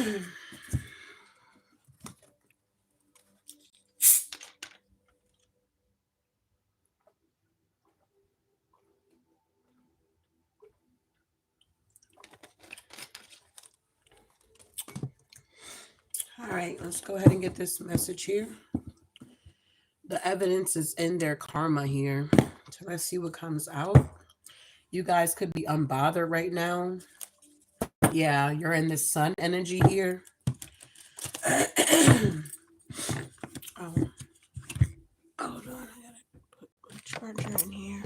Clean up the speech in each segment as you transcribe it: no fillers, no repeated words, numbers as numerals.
All right, let's go ahead and get this message here. The evidence is in their karma here. So let's see what comes out. You guys could be unbothered right now. Yeah, you're in this sun energy here. Oh, hold on. I gotta put my charger in here.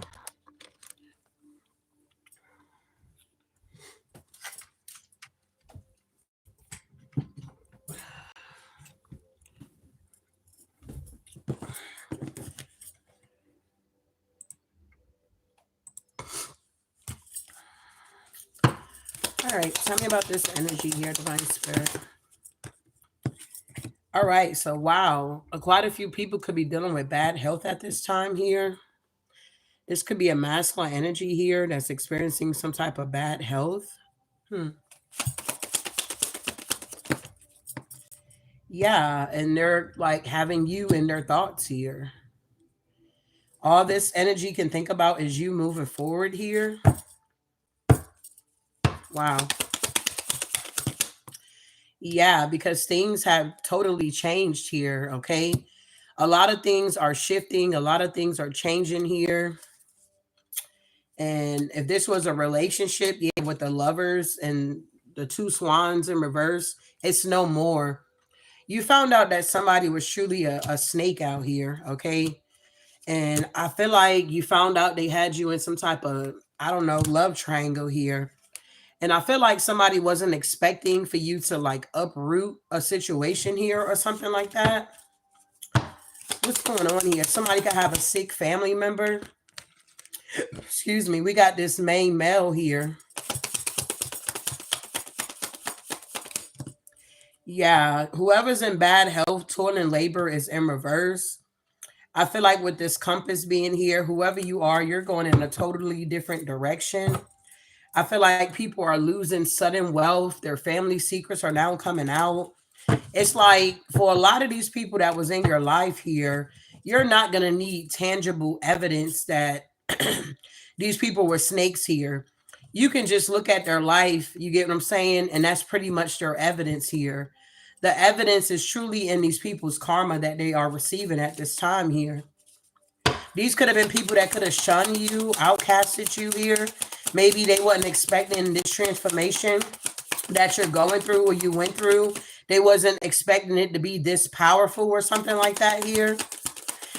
All right, tell me about this energy here, Divine Spirit. All right, so wow, quite a few people could be dealing with bad health at this time here. This could be a masculine energy here that's experiencing some type of bad health. Yeah, and they're like having you in their thoughts here. All this energy can think about is you moving forward here. Wow. Yeah, because things have totally changed here, okay? A lot of things are shifting, a lot of things are changing here. And if this was a relationship, yeah, with the lovers and the two swans in reverse, it's no more. You found out that somebody was truly a snake out here, okay? And I feel like you found out they had you in some type of, I don't know, love triangle here. And I feel like somebody wasn't expecting for you to like uproot a situation here or something like that. What's going on here? Somebody could have a sick family member. Excuse me. We got this main male here. Yeah, whoever's in bad health, toil and labor is in reverse. I feel like with this compass being here, whoever you are, you're going in a totally different direction. I feel like people are losing sudden wealth. Their family secrets are now coming out. It's like for a lot of these people that was in your life here, you're not going to need tangible evidence that these people were snakes here. You can just look at their life, you get what I'm saying? And that's pretty much their evidence here. The evidence is truly in these people's karma that they are receiving at this time here. These could have been people that could have shunned you, outcasted you here. Maybe they wasn't expecting this transformation that you're going through or you went through. They wasn't expecting it to be this powerful or something like that here.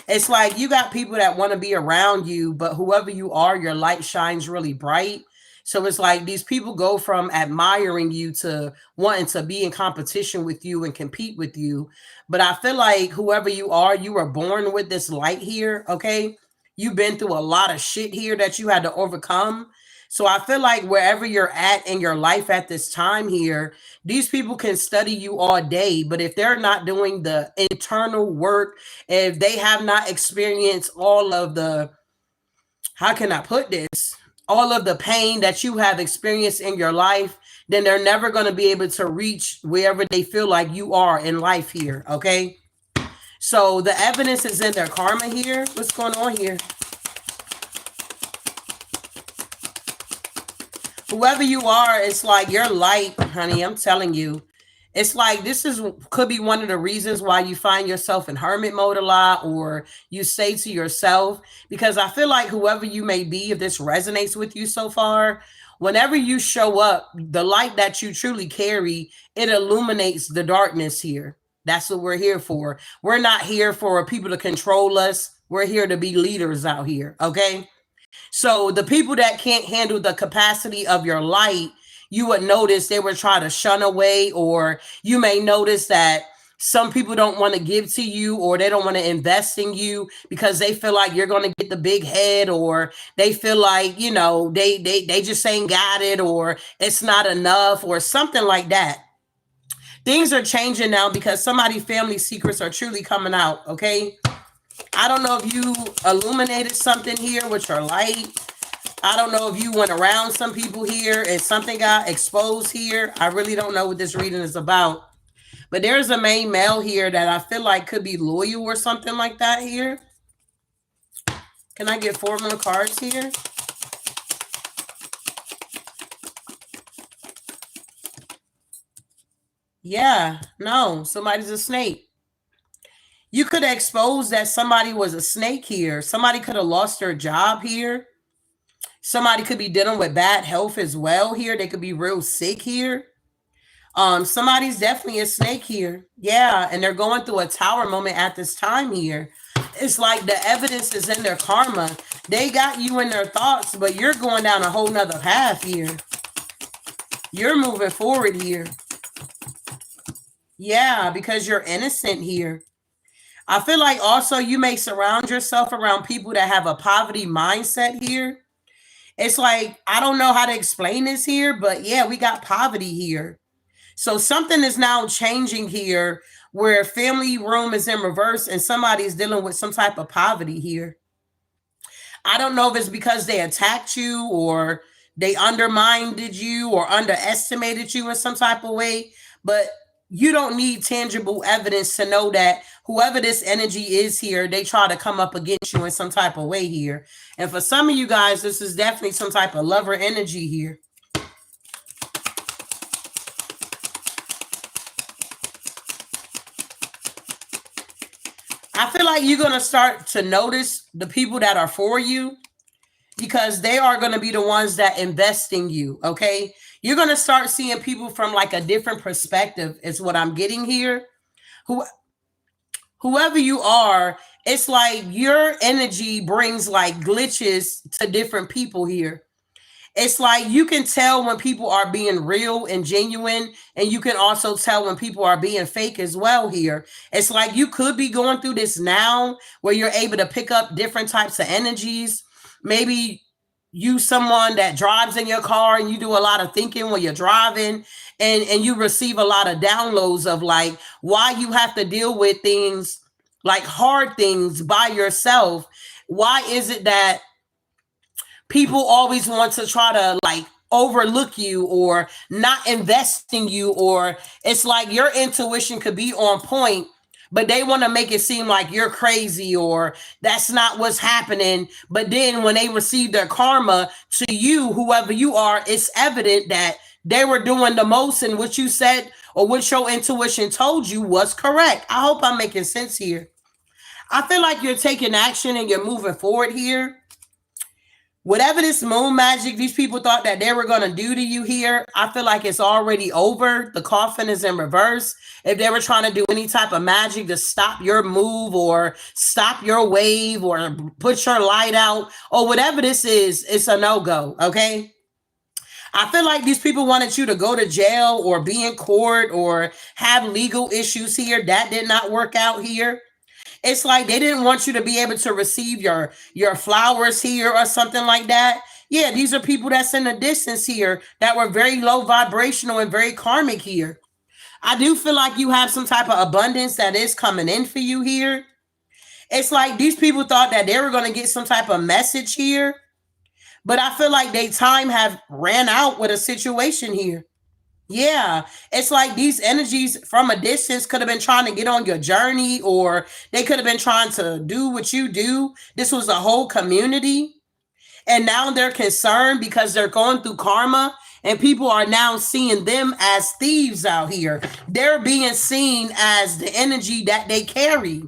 It's like you got people that want to be around you, but whoever you are, your light shines really bright. So it's like these people go from admiring you to wanting to be in competition with you and compete with you. But I feel like whoever you are, you were born with this light here, okay? You've been through a lot of shit here that you had to overcome. So I feel like wherever you're at in your life at this time here, these people can study you all day, but if they're not doing the internal work, if they have not experienced all of the, how can I put this? All of the pain that you have experienced in your life, then they're never going to be able to reach wherever they feel like you are in life here, okay? So the evidence is in their karma here. What's going on here? Whoever you are, it's like your light, honey, I'm telling you. It's like this is could be one of the reasons why you find yourself in hermit mode a lot, or you say to yourself, because I feel like whoever you may be, if this resonates with you so far, whenever you show up, the light that you truly carry, it illuminates the darkness here. That's what we're here for. We're not here for people to control us. We're here to be leaders out here, okay? So the people that can't handle the capacity of your light, you would notice they were trying to shun away, or you may notice that some people don't want to give to you, or they don't want to invest in you because they feel like you're going to get the big head, or they feel like, you know, they just ain't got it, or it's not enough, or something like that. Things are changing now because somebody's family secrets are truly coming out, okay? I don't know if you illuminated something here with your light, I don't know if you went around some people here and something got exposed here. I really don't know what this reading is about. But there's a main male here that I feel like could be loyal or something like that here. Can I get 4 more cards here? Yeah, no, somebody's a snake. You could have exposed that somebody was a snake here. Somebody could have lost their job here. Somebody could be dealing with bad health as well here. They could be real sick here. Somebody's definitely a snake here. Yeah, and they're going through a tower moment at this time here. It's like the evidence is in their karma. They got you in their thoughts, but you're going down a whole nother path here. You're moving forward here. Yeah, because you're innocent here. I feel like also you may surround yourself around people that have a poverty mindset here. It's like, I don't know how to explain this here, but yeah, we got poverty here. So something is now changing here where family room is in reverse and somebody's dealing with some type of poverty here. I don't know if it's because they attacked you or they undermined you or underestimated you in some type of way, but you don't need tangible evidence to know that whoever this energy is here, they try to come up against you in some type of way here. And for some of you guys, this is definitely some type of lover energy here. I feel like you're going to start to notice the people that are for you because they are going to be the ones that invest in you. Okay. You're going to start seeing people from like a different perspective is what I'm getting here. Who, whoever you are, it's like your energy brings like glitches to different people here. It's like you can tell when people are being real and genuine, and you can also tell when people are being fake as well here. It's like you could be going through this now where you're able to pick up different types of energies. Maybe you someone that drives in your car and you do a lot of thinking when you're driving, and you receive a lot of downloads of like why you have to deal with things like hard things by yourself. Why is it that people always want to try to like overlook you or not invest in you, or it's like your intuition could be on point, but they want to make it seem like you're crazy or that's not what's happening. But then when they receive their karma to you, whoever you are, it's evident that they were doing the most and what you said or what your intuition told you was correct. I hope I'm making sense here. I feel like you're taking action and you're moving forward here. Whatever this moon magic these people thought that they were going to do to you here, I feel like it's already over. The coffin is in reverse. If they were trying to do any type of magic to stop your move or stop your wave or put your light out or whatever this is, it's a no-go, okay? I feel like these people wanted you to go to jail or be in court or have legal issues here. That did not work out here. It's like they didn't want you to be able to receive your flowers here or something like that. Yeah, these are people that's in the distance here that were very low vibrational and very karmic here. I do feel like you have some type of abundance that is coming in for you here. It's like these people thought that they were going to get some type of message here, but I feel like they time have ran out with a situation here. Yeah, it's like these energies from a distance could have been trying to get on your journey, or they could have been trying to do what you do. This was a whole community, and now they're concerned because they're going through karma, and people are now seeing them as thieves out here. They're being seen as the energy that they carry.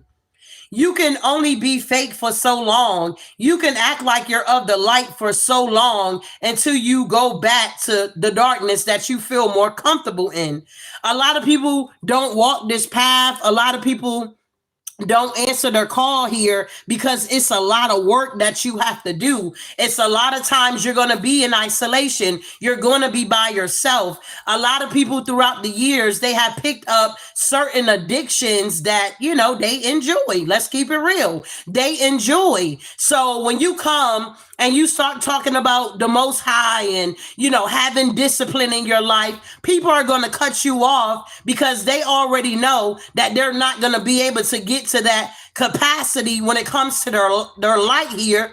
You can only be fake for so long. You can act like you're of the light for so long until you go back to the darkness that you feel more comfortable in. A lot of people don't walk this path. A lot of people don't answer their call here because it's a lot of work that you have to do. It's a lot of times you're going to be in isolation. You're going to be by yourself. A lot of people throughout the years, they have picked up certain addictions that, you know, they enjoy. Let's keep it real. They enjoy. So when you come and you start talking about the Most High and, you know, having discipline in your life, people are going to cut you off because they already know that they're not going to be able to get to that capacity when it comes to their light here.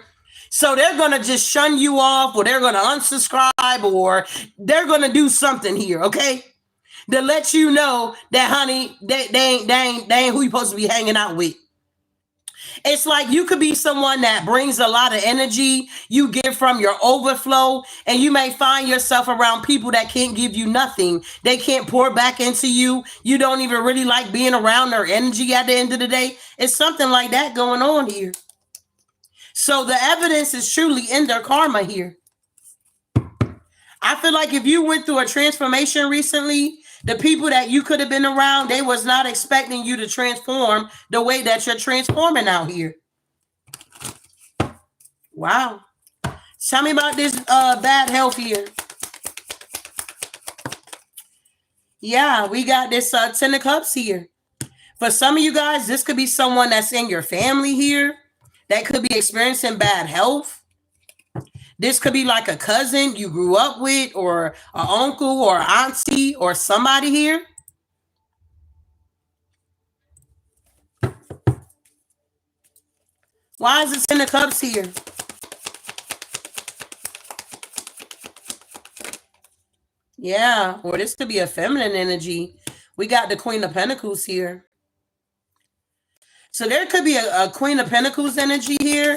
So they're going to just shun you off, or they're going to unsubscribe, or they're going to do something here, okay? To let you know that, honey, they ain't who you supposed to be hanging out with. It's like you could be someone that brings a lot of energy. You give from your overflow, and you may find yourself around people that can't give you nothing. They can't pour back into you. You don't even really like being around their energy at the end of the day. It's something like that going on here. So the evidence is truly in their karma here. I feel like if you went through a transformation recently, the people that you could have been around, they was not expecting you to transform the way that you're transforming out here. Wow. Tell me about this bad health here. Yeah, we got this 10 of cups here. For some of you guys, this could be someone that's in your family here that could be experiencing bad health. This could be like a cousin you grew up with, or an uncle or auntie or somebody here. Why is it 10 of cups here? Yeah, or this could be a feminine energy. We got the Queen of Pentacles here. So there could be a Queen of Pentacles energy here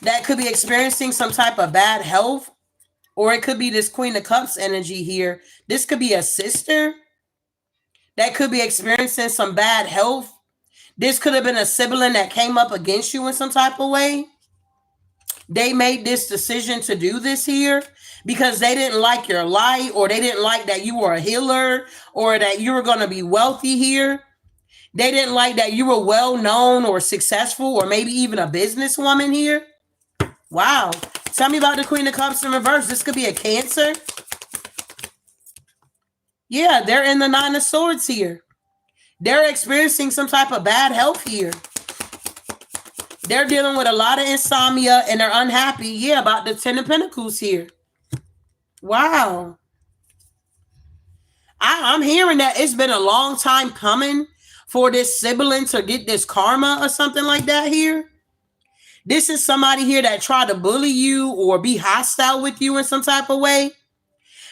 that could be experiencing some type of bad health, or it could be this Queen of Cups energy here. This could be a sister that could be experiencing some bad health. This could have been a sibling that came up against you in some type of way. They made this decision to do this here because they didn't like your light, or they didn't like that you were a healer, or that you were going to be wealthy here. They didn't like that you were well known or successful, or maybe even a businesswoman here. Wow. Tell me about the Queen of Cups in reverse. This could be a Cancer. Yeah, they're in the Nine of Swords here. They're experiencing some type of bad health here. They're dealing with a lot of insomnia, and they're unhappy. Yeah, about the 10 of Pentacles here. Wow. I'm hearing that it's been a long time coming for this sibling to get this karma or something like that here. This is somebody here that tried to bully you or be hostile with you in some type of way.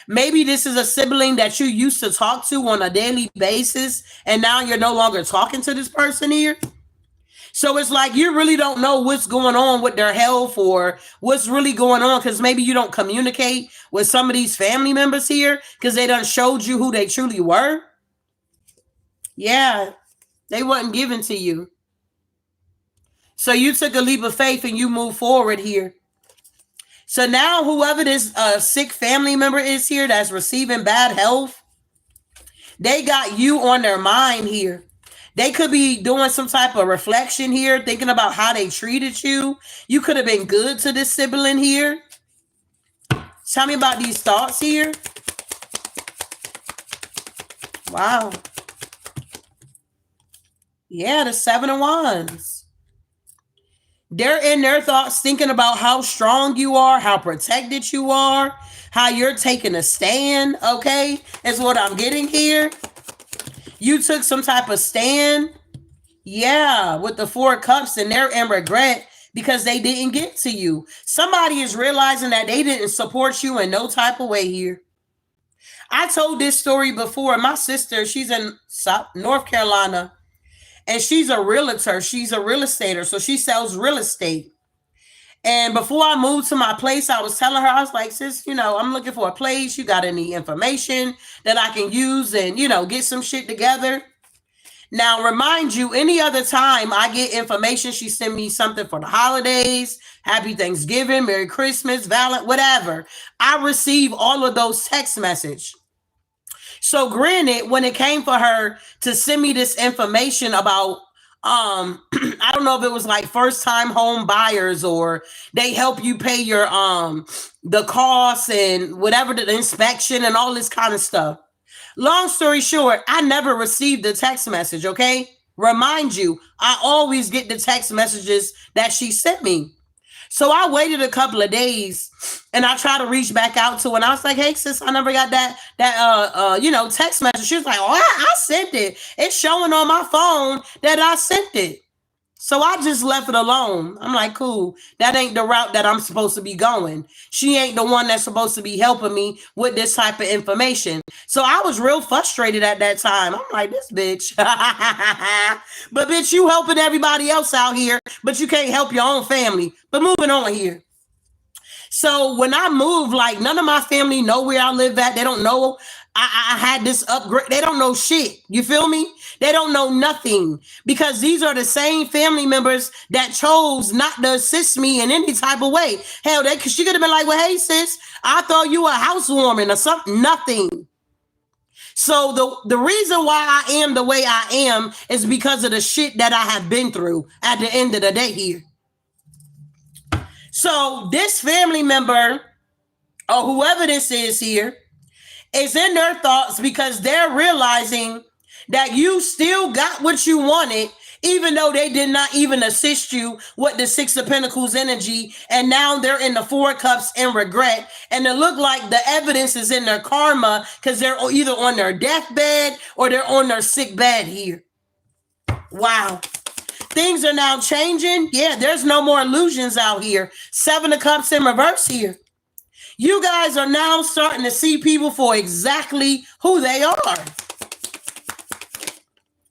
Maybe this is a sibling that you used to talk to on a daily basis, and now you're no longer talking to this person here. So it's like you really don't know what's going on with their health, or what's really going on, because maybe you don't communicate with some of these family members here because they done showed you who they truly were. Yeah, they wasn't given to you. So you took a leap of faith and you move forward here. So now whoever this sick family member is here that's receiving bad health, they got you on their mind here. They could be doing some type of reflection here, thinking about how they treated you. You could have been good to this sibling here. Tell me about these thoughts here. Wow. Yeah, the 7 of Wands. They're in their thoughts thinking about how strong you are, how protected you are, how you're taking a stand, okay? Is what I'm getting here. You took some type of stand. Yeah, with the 4 of Cups, and they're in regret because they didn't get to you. Somebody is realizing that they didn't support you in no type of way here. I told this story before. My sister, she's in North Carolina, and she's a realtor. She's a real estater. So she sells real estate. And before I moved to my place, I was telling her, I was like, sis, I'm looking for a place. You got any information that I can use and, get some shit together? Now, remind you, any other time I get information, she send me something for the holidays, Happy Thanksgiving, Merry Christmas, Valentine, whatever. I receive all of those text messages. So granted, when it came for her to send me this information about, I don't know if it was like first time home buyers, or they help you pay your, the costs and whatever, the inspection and all this kind of stuff. Long story short, I never received the text message, okay? Remind you, I always get the text messages that she sent me. So I waited a couple of days, and I tried to reach back out to her, and I was like, hey, sis, I never got that text message. She was like, oh, I sent it. It's showing on my phone that I sent it. So I just left it alone. I'm like, cool. That ain't the route that I'm supposed to be going. She ain't the one that's supposed to be helping me with this type of information. So I was real frustrated at that time. I'm like, this bitch. But bitch, you helping everybody else out here, but you can't help your own family. But moving on here. So when I moved, like none of my family know where I live at. They don't know I had this upgrade. They don't know shit. You feel me? They don't know nothing because these are the same family members that chose not to assist me in any type of way. Hell, she could have been like, well, hey, sis, I thought you were a housewarming or something. Nothing. So the reason why I am the way I am is because of the shit that I have been through at the end of the day here. So this family member or whoever this is here is in their thoughts because they're realizing that you still got what you wanted, even though they did not even assist you with the Six of Pentacles energy. And now they're in the Four of Cups in regret. And it look like the evidence is in their karma because they're either on their deathbed or they're on their sick bed here. Wow. Things are now changing. Yeah, there's no more illusions out here. Seven of Cups in reverse here. You guys are now starting to see people for exactly who they are.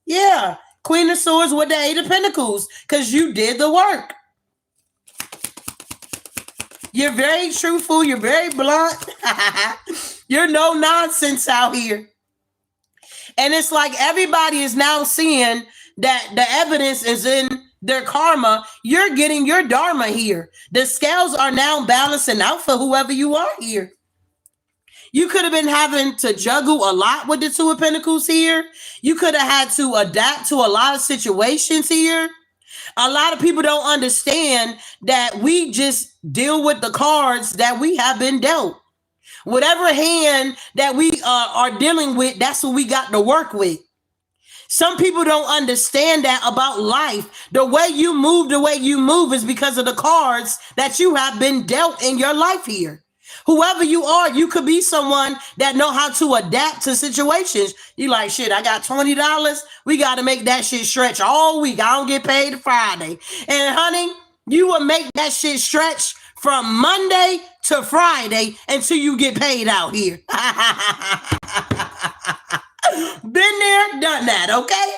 Yeah, Queen of Swords with the Eight of Pentacles, because you did the work. You're very truthful. You're very blunt. You're no nonsense out here. And it's like everybody is now seeing that the evidence is in their karma. You're getting your dharma here. The scales are now balancing out for whoever you are here. You could have been having to juggle a lot with the Two of Pentacles here. You could have had to adapt to a lot of situations here. A lot of people don't understand that we just deal with the cards that we have been dealt. Whatever hand that we are dealing with, that's what we got to work with. Some people don't understand that about life. The way you move is because of the cards that you have been dealt in your life here. Whoever you are, you could be someone that know how to adapt to situations. You like, shit, I got $20. We got to make that shit stretch all week. I don't get paid Friday. And honey, you will make that shit stretch from Monday to Friday until you get paid out here. Been there, done that, okay?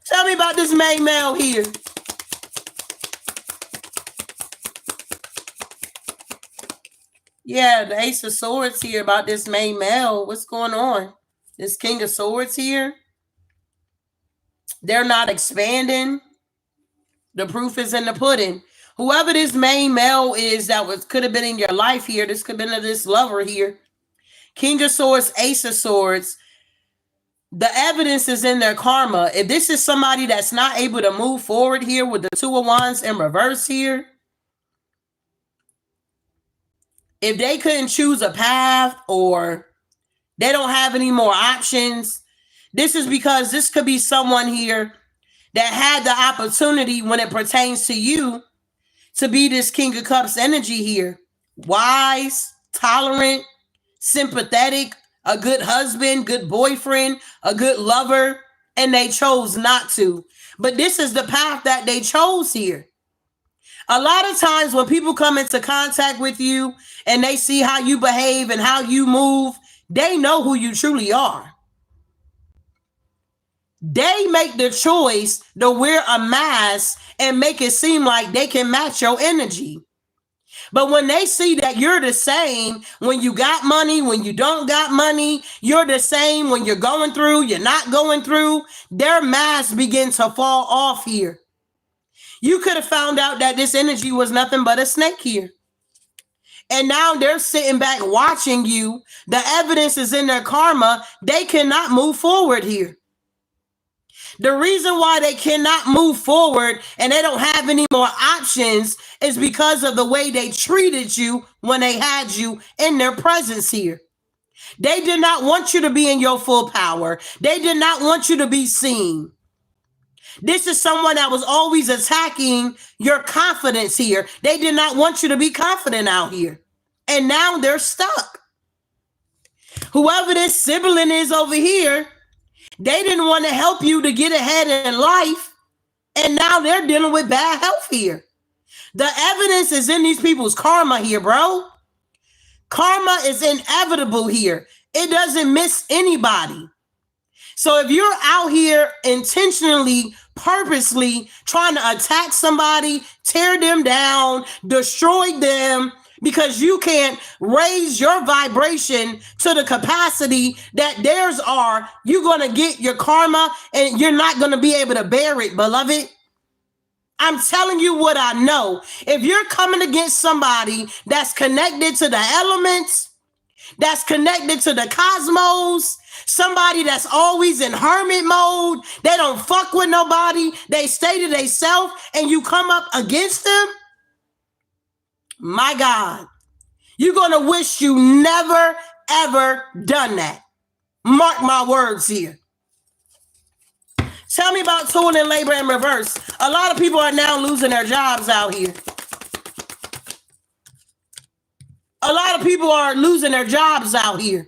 Tell me about this main male here. Yeah, the Ace of Swords here about this main male. What's going on? This King of Swords here. They're not expanding. The proof is in the pudding. Whoever this main male is that could have been in your life here. This could have been this lover here. King of Swords, Ace of Swords. The evidence is in their karma. If this is somebody that's not able to move forward here with the Two of Wands in reverse here, if they couldn't choose a path or they don't have any more options, this is because this could be someone here that had the opportunity when it pertains to you to be this King of Cups energy here. Wise, tolerant, sympathetic, a good husband, good boyfriend, a good lover, and they chose not to. But this is the path that they chose here. A lot of times when people come into contact with you and they see how you behave and how you move, they know who you truly are. They make the choice to wear a mask and make it seem like they can match your energy. But when they see that you're the same when you got money, when you don't got money, you're the same when you're going through, you're not going through, their mask begins to fall off here. You could have found out that this energy was nothing but a snake here. And now they're sitting back watching you. The evidence is in their karma. They cannot move forward here. The reason why they cannot move forward and they don't have any more options is because of the way they treated you when they had you in their presence here. They did not want you to be in your full power. They did not want you to be seen. This is someone that was always attacking your confidence here. They did not want you to be confident out here. And now they're stuck. Whoever this sibling is over here, They didn't want to help you to get ahead in life. And now they're dealing with bad health here. The evidence is in these people's karma here, bro. Karma is inevitable here. It doesn't miss anybody. So if you're out here intentionally, purposely trying to attack somebody, tear them down, destroy them, because you can't raise your vibration to the capacity that theirs are, you're going to get your karma and you're not going to be able to bear it, beloved. I'm telling you what I know. If you're coming against somebody that's connected to the elements, that's connected to the cosmos, somebody that's always in hermit mode, they don't fuck with nobody, they stay to themselves, and you come up against them, my God, you're going to wish you never, ever done that. Mark my words here. Tell me about toil and labor in reverse. A lot of people are now losing their jobs out here. A lot of people are losing their jobs out here.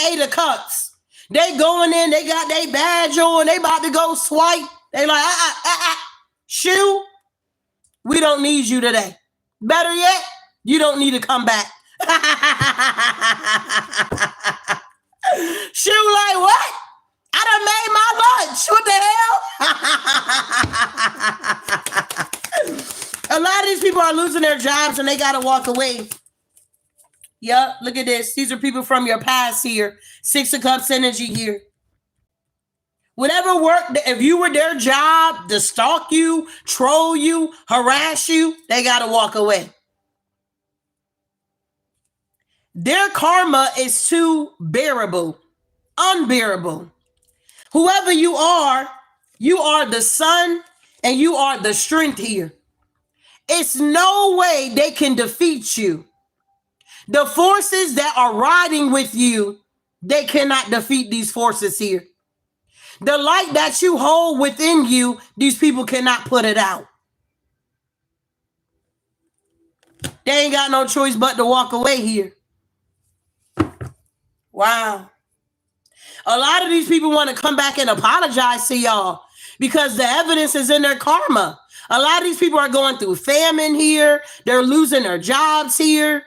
8 of Cups. They going in, they got their badge on, they about to go swipe. They like, shoe, we don't need you today. Better yet, you don't need to come back. Shoe like, what? I done made my lunch. What the hell? A lot of these people are losing their jobs and they got to walk away. Yep, look at this. These are people from your past here. 6 of Cups energy here. Whatever work, if you were their job to stalk you, troll you, harass you, they got to walk away. Their karma is too bearable, unbearable. Whoever you are the sun and you are the strength here. It's no way they can defeat you. The forces that are riding with you, they cannot defeat these forces here. The light that you hold within you, these people cannot put it out. They ain't got no choice but to walk away here. Wow. A lot of these people want to come back and apologize to y'all because the evidence is in their karma. A lot of these people are going through famine here. They're losing their jobs here.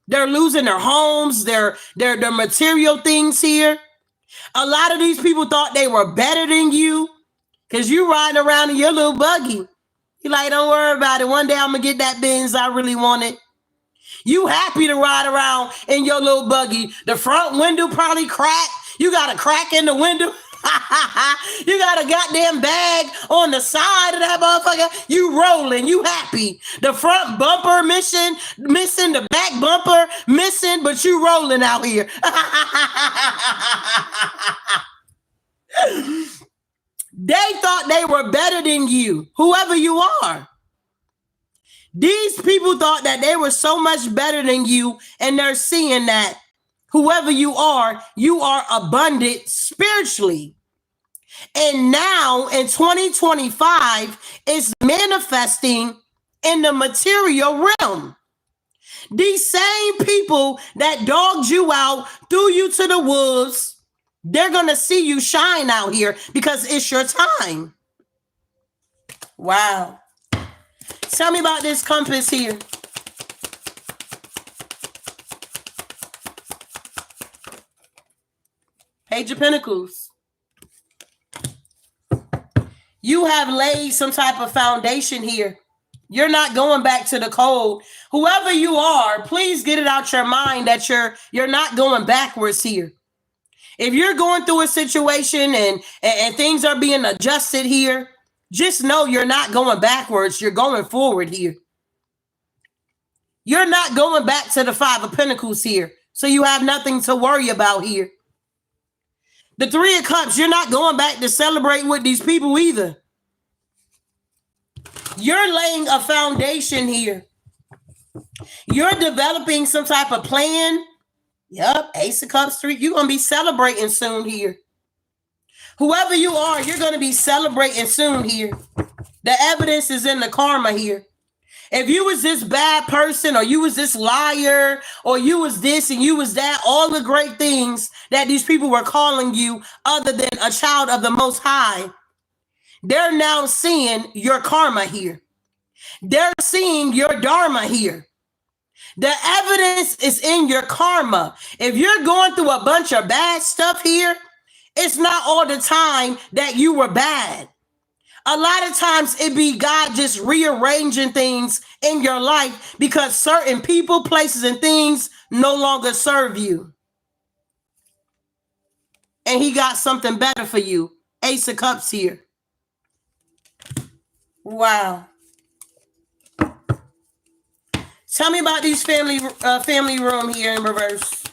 They're losing their homes, their material things here. A lot of these people thought they were better than you because you riding around in your little buggy. You're like, don't worry about it. One day I'm going to get that Benz I really wanted. You happy to ride around in your little buggy. The front window probably cracked. You got a crack in the window. You got a goddamn bag on the side of that motherfucker. You rolling. You happy. The front bumper missing. The back bumper missing, but you rolling out here. They thought they were better than you, whoever you are. These people thought that they were so much better than you, and they're seeing that whoever you are abundant spiritually. And now in 2025, it's manifesting in the material realm. These same people that dogged you out, threw you to the wolves, they're going to see you shine out here because it's your time. Wow. Tell me about this compass here. Page of Pentacles. You have laid some type of foundation here. You're not going back to the cold. Whoever you are, please get it out your mind that you're not going backwards here. If you're going through a situation and things are being adjusted here, just know you're not going backwards. You're going forward here. You're not going back to the 5 of Pentacles here. So you have nothing to worry about here. The 3 of Cups, you're not going back to celebrate with these people either. You're laying a foundation here. You're developing some type of plan. Yep, Ace of Cups 3. You're going to be celebrating soon here. Whoever you are, you're going to be celebrating soon here. The evidence is in the karma here. If you was this bad person, or you was this liar, or you was this and you was that, all the great things that these people were calling you other than a child of the Most High, they're now seeing your karma here. They're seeing your dharma here. The evidence is in your karma. If you're going through a bunch of bad stuff here, it's not all the time that you were bad. A lot of times it be God just rearranging things in your life because certain people, places, and things no longer serve you. And he got something better for you. Ace of Cups here. Wow. Tell me about these family room here in reverse.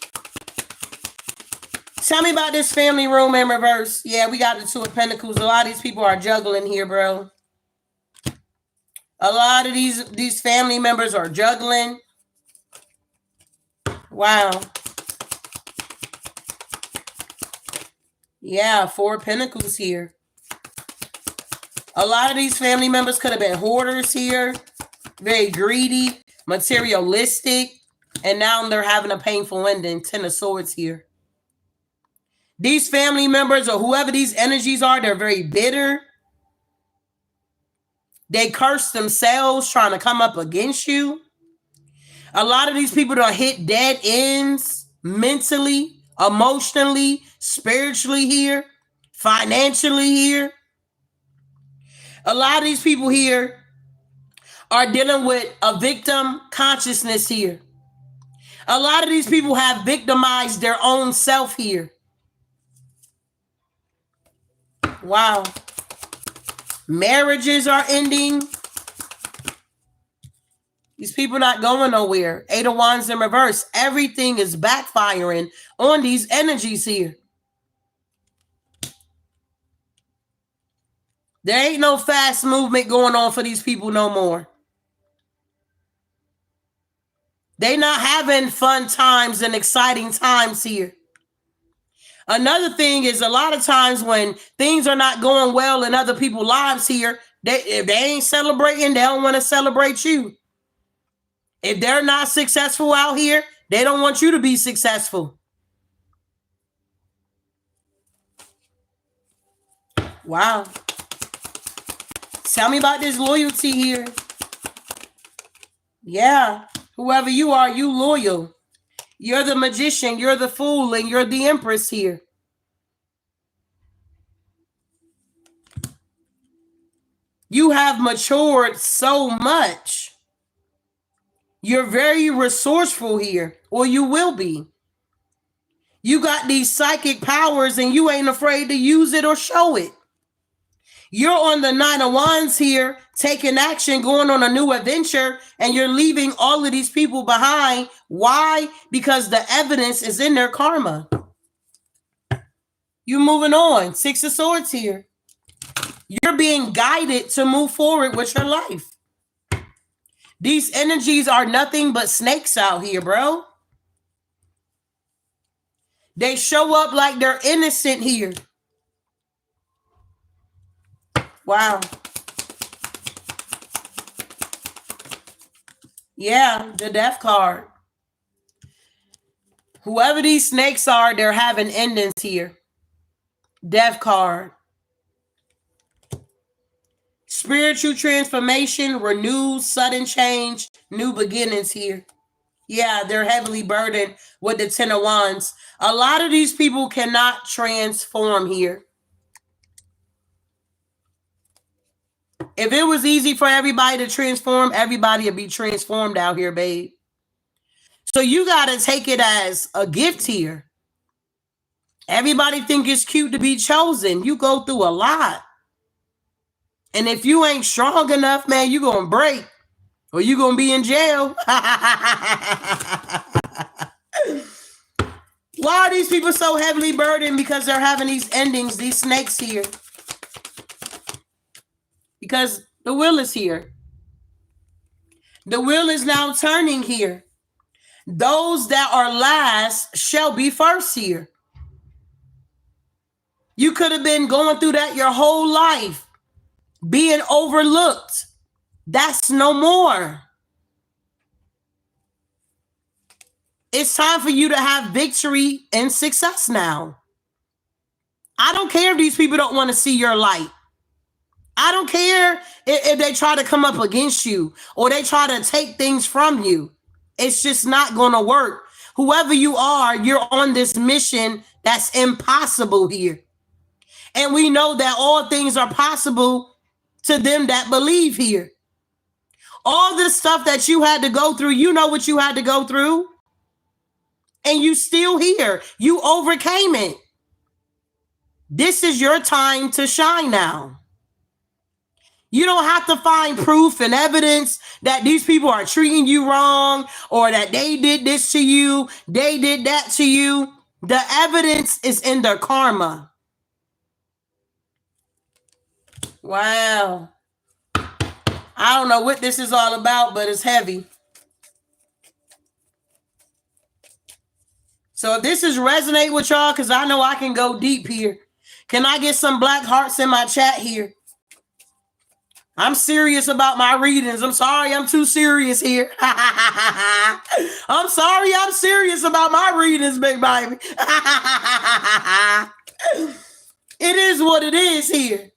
Tell me about this family room in reverse. Yeah, we got the Two of Pentacles. A lot of these people are juggling here, bro. A lot of these family members are juggling. Wow. Yeah, Four of Pentacles here. A lot of these family members could have been hoarders here. Very greedy, materialistic. And now they're having a painful ending. Ten of Swords here. These family members, or whoever these energies are, they're very bitter. They curse themselves trying to come up against you. A lot of these people don't hit dead ends mentally, emotionally, spiritually here, financially here. A lot of these people here are dealing with a victim consciousness here. A lot of these people have victimized their own self here. Wow. Marriages are ending. These people not going nowhere. Eight of Wands in reverse. Everything is backfiring on these energies here. There ain't no fast movement going on for these people no more. They not having fun times and exciting times here. Another thing is, a lot of times when things are not going well in other people's lives here, if they ain't celebrating, they don't want to celebrate you. If they're not successful out here, they don't want you to be successful. Wow. Tell me about this loyalty here. Yeah. Whoever you are, you loyal. You're the Magician, you're the Fool, and you're the Empress here. You have matured so much. You're very resourceful here, or you will be. You got these psychic powers and you ain't afraid to use it or show it. You're on the Nine of Wands here, taking action, going on a new adventure, and you're leaving all of these people behind. Why? Because the evidence is in their karma. You're moving on. Six of Swords here. You're being guided to move forward with your life. These energies are nothing but snakes out here, bro. They show up like they're innocent here. Wow. Yeah, the Death card. Whoever these snakes are, they're having endings here. Death card. Spiritual transformation, renewed, sudden change, new beginnings here. Yeah, they're heavily burdened with the Ten of Wands. A lot of these people cannot transform here. If it was easy for everybody to transform, everybody would be transformed out here, babe. So you got to take it as a gift here. Everybody think it's cute to be chosen. You go through a lot. And if you ain't strong enough, man, you're going to break. Or you're going to be in jail. Why are these people so heavily burdened? Because they're having these endings, these snakes here. Because the wheel is here. The wheel is now turning here. Those that are last shall be first here. You could have been going through that your whole life, being overlooked. That's no more. It's time for you to have victory and success now. I don't care if these people don't want to see your light. I don't care if they try to come up against you or they try to take things from you. It's just not going to work. Whoever you are, you're on this mission that's impossible here. And we know that all things are possible to them that believe here. All this stuff that you had to go through, you know what you had to go through. And you still here. You overcame it. This is your time to shine now. You don't have to find proof and evidence that these people are treating you wrong or that they did this to you, they did that to you. The evidence is in their karma. Wow. I don't know what this is all about, but it's heavy. So if this is resonate with y'all, because I know I can go deep here. Can I get some black hearts in my chat here? I'm serious about my readings. I'm sorry I'm too serious here. I'm sorry I'm serious about my readings, big baby. It is what it is here.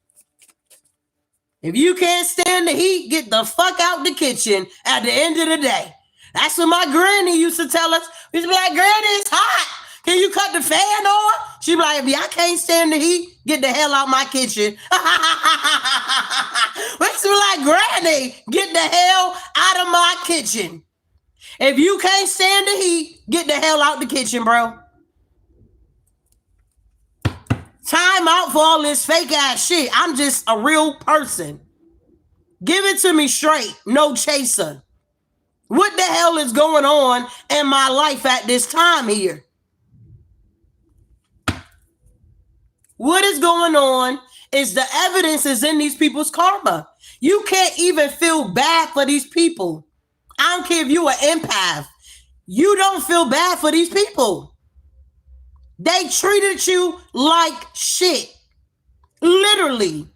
If you can't stand the heat, get the fuck out the kitchen at the end of the day. That's what my granny used to tell us. She'd be like, Granny, it's hot. Can you cut the fan on? She'd be like, if I can't stand the heat, get the hell out my kitchen. She'd be like, Granny, get the hell out of my kitchen. If you can't stand the heat, get the hell out the kitchen, bro. Time out for all this fake ass shit. I'm just a real person. Give it to me straight. No chaser. What the hell is going on in my life at this time here? What is going on is the evidence is in these people's karma. You can't even feel bad for these people. I don't care if you're an empath. You don't feel bad for these people. They treated you like shit. Literally.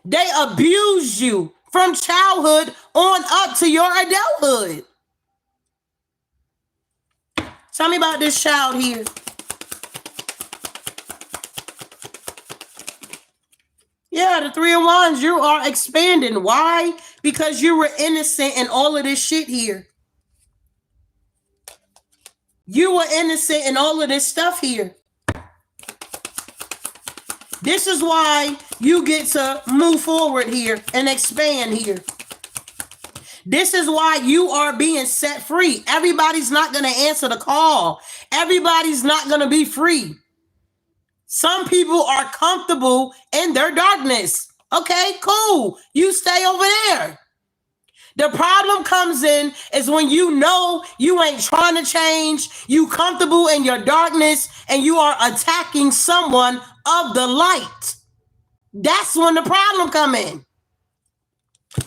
They abused you from childhood on up to your adulthood. Tell me about this child here. Yeah, the 3 of Wands, you are expanding. Why? Because you were innocent in all of this shit here. You were innocent in all of this stuff here. This is why you get to move forward here and expand here. This is why you are being set free. Everybody's not going to answer the call. Everybody's not going to be free. Some people are comfortable in their darkness. Okay, cool. You stay over there. The problem comes in is when you know you ain't trying to change, you comfortable in your darkness, and you are attacking someone of the light. That's when the problem come in.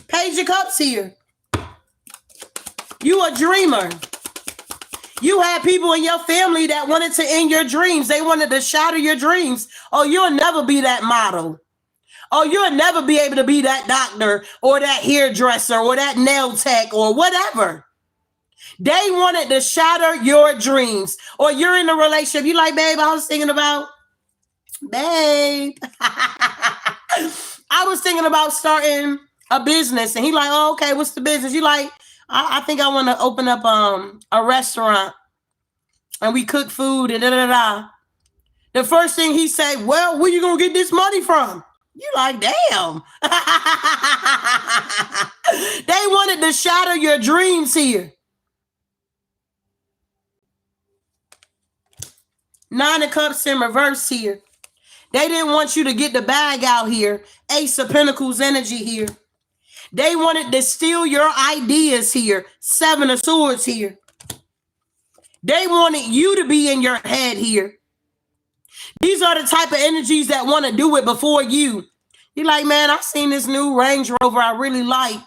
Page of Cups here. You a dreamer. You had people in your family that wanted to end your dreams. They wanted to shatter your dreams. Oh, you'll never be that model. Oh, you'll never be able to be that doctor or that hairdresser or that nail tech or whatever. They wanted to shatter your dreams. Or you're in a relationship. You like, babe, I was thinking about, babe. I was thinking about starting a business. And he like, oh, okay, what's the business? You like, I think I want to open up a restaurant and we cook food and da-da-da-da. The first thing he said, well, where you going to get this money from? You like, damn. They wanted to shatter your dreams here. 9 of Cups in reverse here. They didn't want you to get the bag out here. Ace of Pentacles energy here. They wanted to steal your ideas here. 7 of Swords here. They wanted you to be in your head here. These are the type of energies that want to do it before you. You're like, man, I seen this new Range Rover I really like.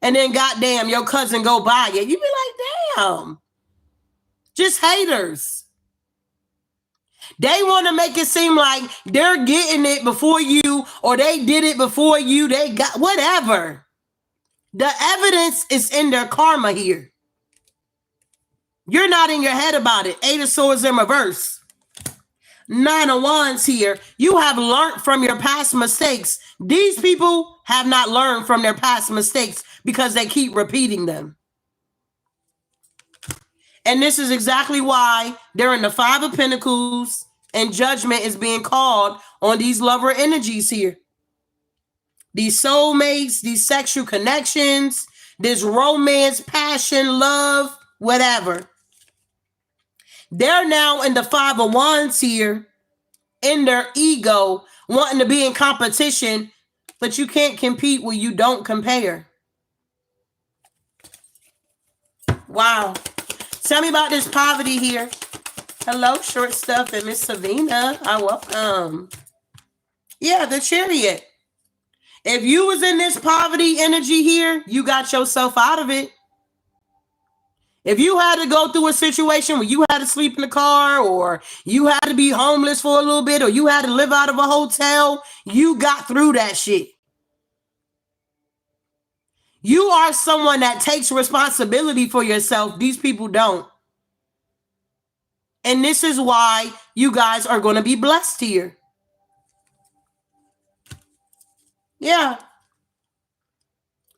And then goddamn, your cousin go buy it. You be like, damn. Just haters. They want to make it seem like they're getting it before you, or they did it before you. They got whatever. The evidence is in their karma here. You're not in your head about it. Eight of Swords in reverse. Nine of Wands here. You have learned from your past mistakes. These people have not learned from their past mistakes because they keep repeating them. And this is exactly why they're in the Five of Pentacles and judgment is being called on these lover energies here. These soulmates, these sexual connections, this romance, passion, love, whatever. They're now in the Five of Wands here, in their ego, wanting to be in competition, but you can't compete where you don't compare. Wow. Tell me about this poverty here. Hello, Short Stuff and Miss Savina. I welcome. Yeah, the Chariot. If you was in this poverty energy here, you got yourself out of it. If you had to go through a situation where you had to sleep in the car, or you had to be homeless for a little bit, or you had to live out of a hotel, you got through that shit. You are someone that takes responsibility for yourself. These people don't. And this is why you guys are going to be blessed here. Yeah.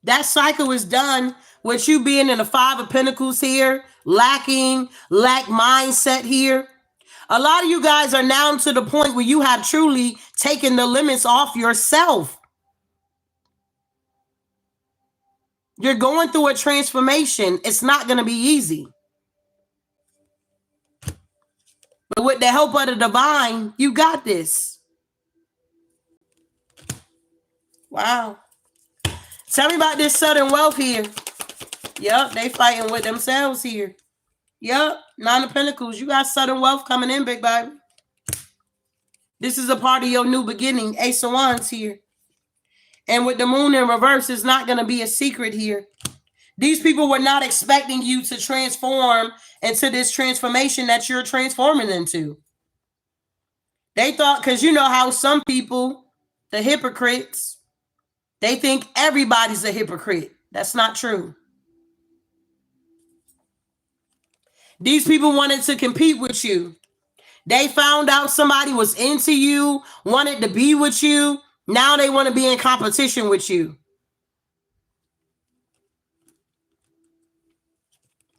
That cycle is done with you being in the Five of Pentacles here, lack mindset here. A lot of you guys are now to the point where you have truly taken the limits off yourself. You're going through a transformation. It's not going to be easy. But with the help of the divine, you got this. Wow. Tell me about this sudden wealth here. Yep, they fighting with themselves here. Yep, Nine of Pentacles. You got sudden wealth coming in, big baby. This is a part of your new beginning. Ace of Wands here. And with the moon in reverse, it's not going to be a secret here. These people were not expecting you to transform into this transformation that you're transforming into. They thought, because you know how some people, the hypocrites, they think everybody's a hypocrite. That's not true. These people wanted to compete with you. They found out somebody was into you, wanted to be with you. Now they want to be in competition with you.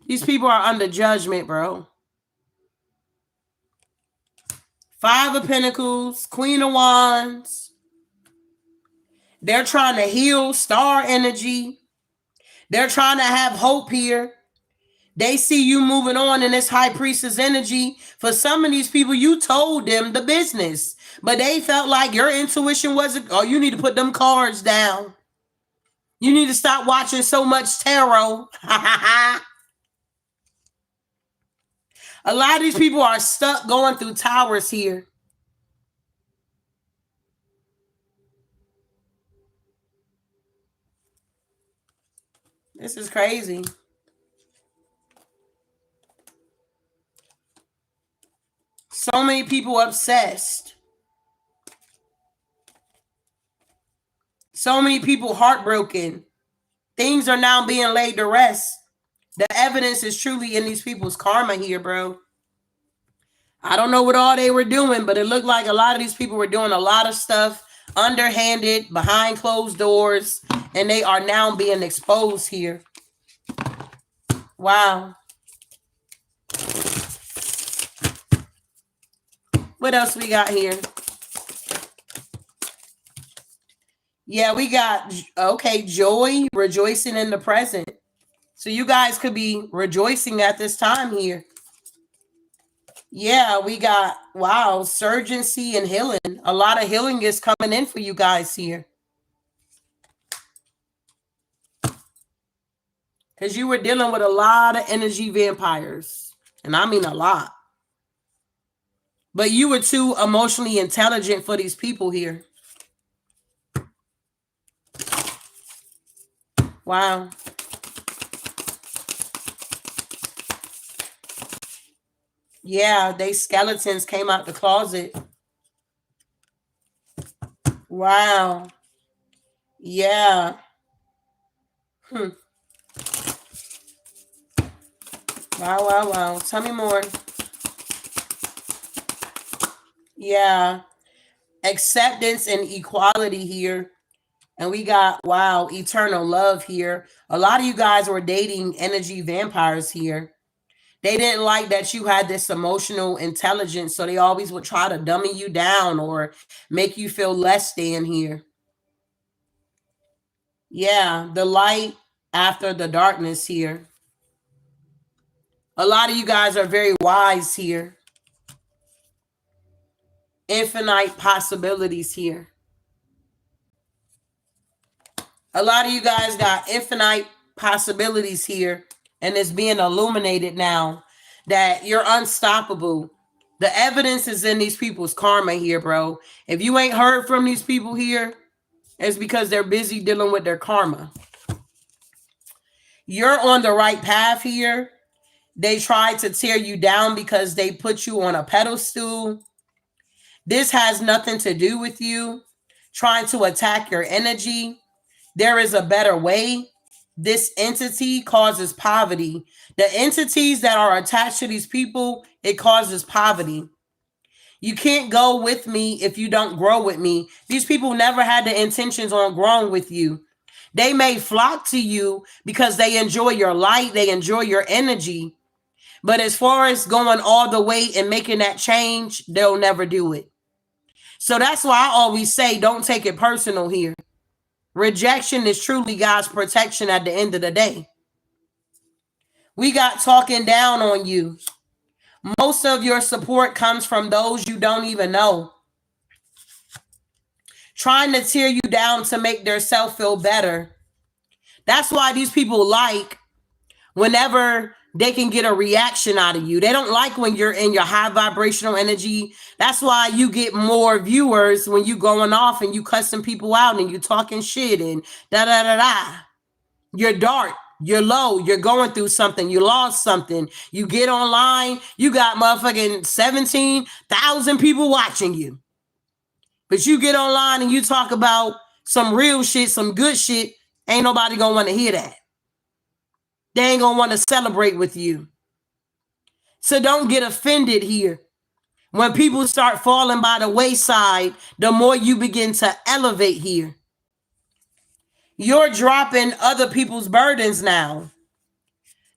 These people are under judgment, bro. Five of Pentacles, Queen of Wands. They're trying to heal star energy. They're trying to have hope here. They see you moving on in this High Priestess energy. For some of these people, you told them the business, but they felt like your intuition wasn't, oh, you need to put them cards down. You need to stop watching so much tarot. A lot of these people are stuck going through towers here. This is crazy. So many people obsessed. So many people heartbroken. Things are now being laid to rest. The evidence is truly in these people's karma here, bro. I don't know what all they were doing, but it looked like a lot of these people were doing a lot of stuff underhanded, behind closed doors, and they are now being exposed here. Wow. What else we got here? Yeah, we got, okay, joy, rejoicing in the present. So you guys could be rejoicing at this time here. Yeah, we got, wow, surgency and healing. A lot of healing is coming in for you guys here. Because you were dealing with a lot of energy vampires. And I mean a lot. But you were too emotionally intelligent for these people here. Wow. Yeah, they skeletons came out the closet. Wow. Yeah. Hmm. Wow, wow, wow. Tell me more. Yeah. Acceptance and equality here. And we got, wow, eternal love here. A lot of you guys were dating energy vampires here. They didn't like that you had this emotional intelligence, so they always would try to dummy you down or make you feel less than here. Yeah, the light after the darkness here. A lot of you guys are very wise here. Infinite possibilities here. A lot of you guys got infinite possibilities here, and it's being illuminated now that you're unstoppable. The evidence is in these people's karma here, bro. If you ain't heard from these people here, it's because they're busy dealing with their karma. You're on the right path here. They tried to tear you down because they put you on a pedestal. This has nothing to do with you trying to attack your energy. There is a better way. This entity causes poverty. The entities that are attached to these people, it causes poverty. You can't go with me if you don't grow with me. These people never had the intentions on growing with you. They may flock to you because they enjoy your light, they enjoy your energy. But as far as going all the way and making that change, they'll never do it. So that's why I always say don't take it personal here. Rejection is truly God's protection at the end of the day. We got talking down on you. Most of your support comes from those you don't even know, trying to tear you down to make their self feel better. That's why these people like whenever they can get a reaction out of you. They don't like when you're in your high vibrational energy. That's why you get more viewers when you going off and you cussing people out and you talking shit and da da da da. You're dark. You're low. You're going through something. You lost something. You get online. You got motherfucking 17,000 people watching you. But you get online and you talk about some real shit, some good shit. Ain't nobody gonna want to hear that. They ain't gonna want to celebrate with you. So don't get offended here. When people start falling by the wayside, the more you begin to elevate here. You're dropping other people's burdens now.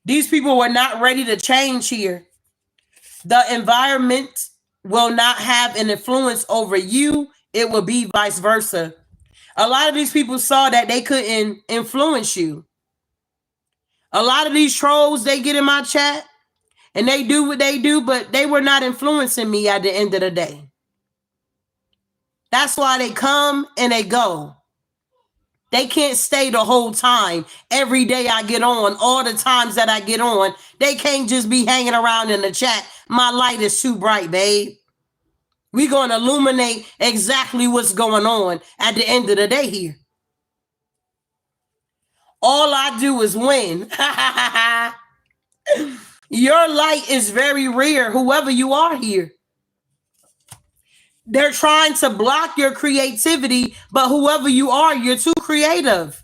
These people were not ready to change here. The environment will not have an influence over you. It will be vice versa. A lot of these people saw that they couldn't influence you. A lot of these trolls, they get in my chat and they do what they do, but they were not influencing me at the end of the day. That's why they come and they go. They can't stay the whole time. Every day I get on, all the times that I get on, they can't just be hanging around in the chat. My light is too bright, babe. We're going to illuminate exactly what's going on at the end of the day here. All I do is win. Your light is very rare, whoever you are here. They're trying to block your creativity, but whoever you are, you're too creative.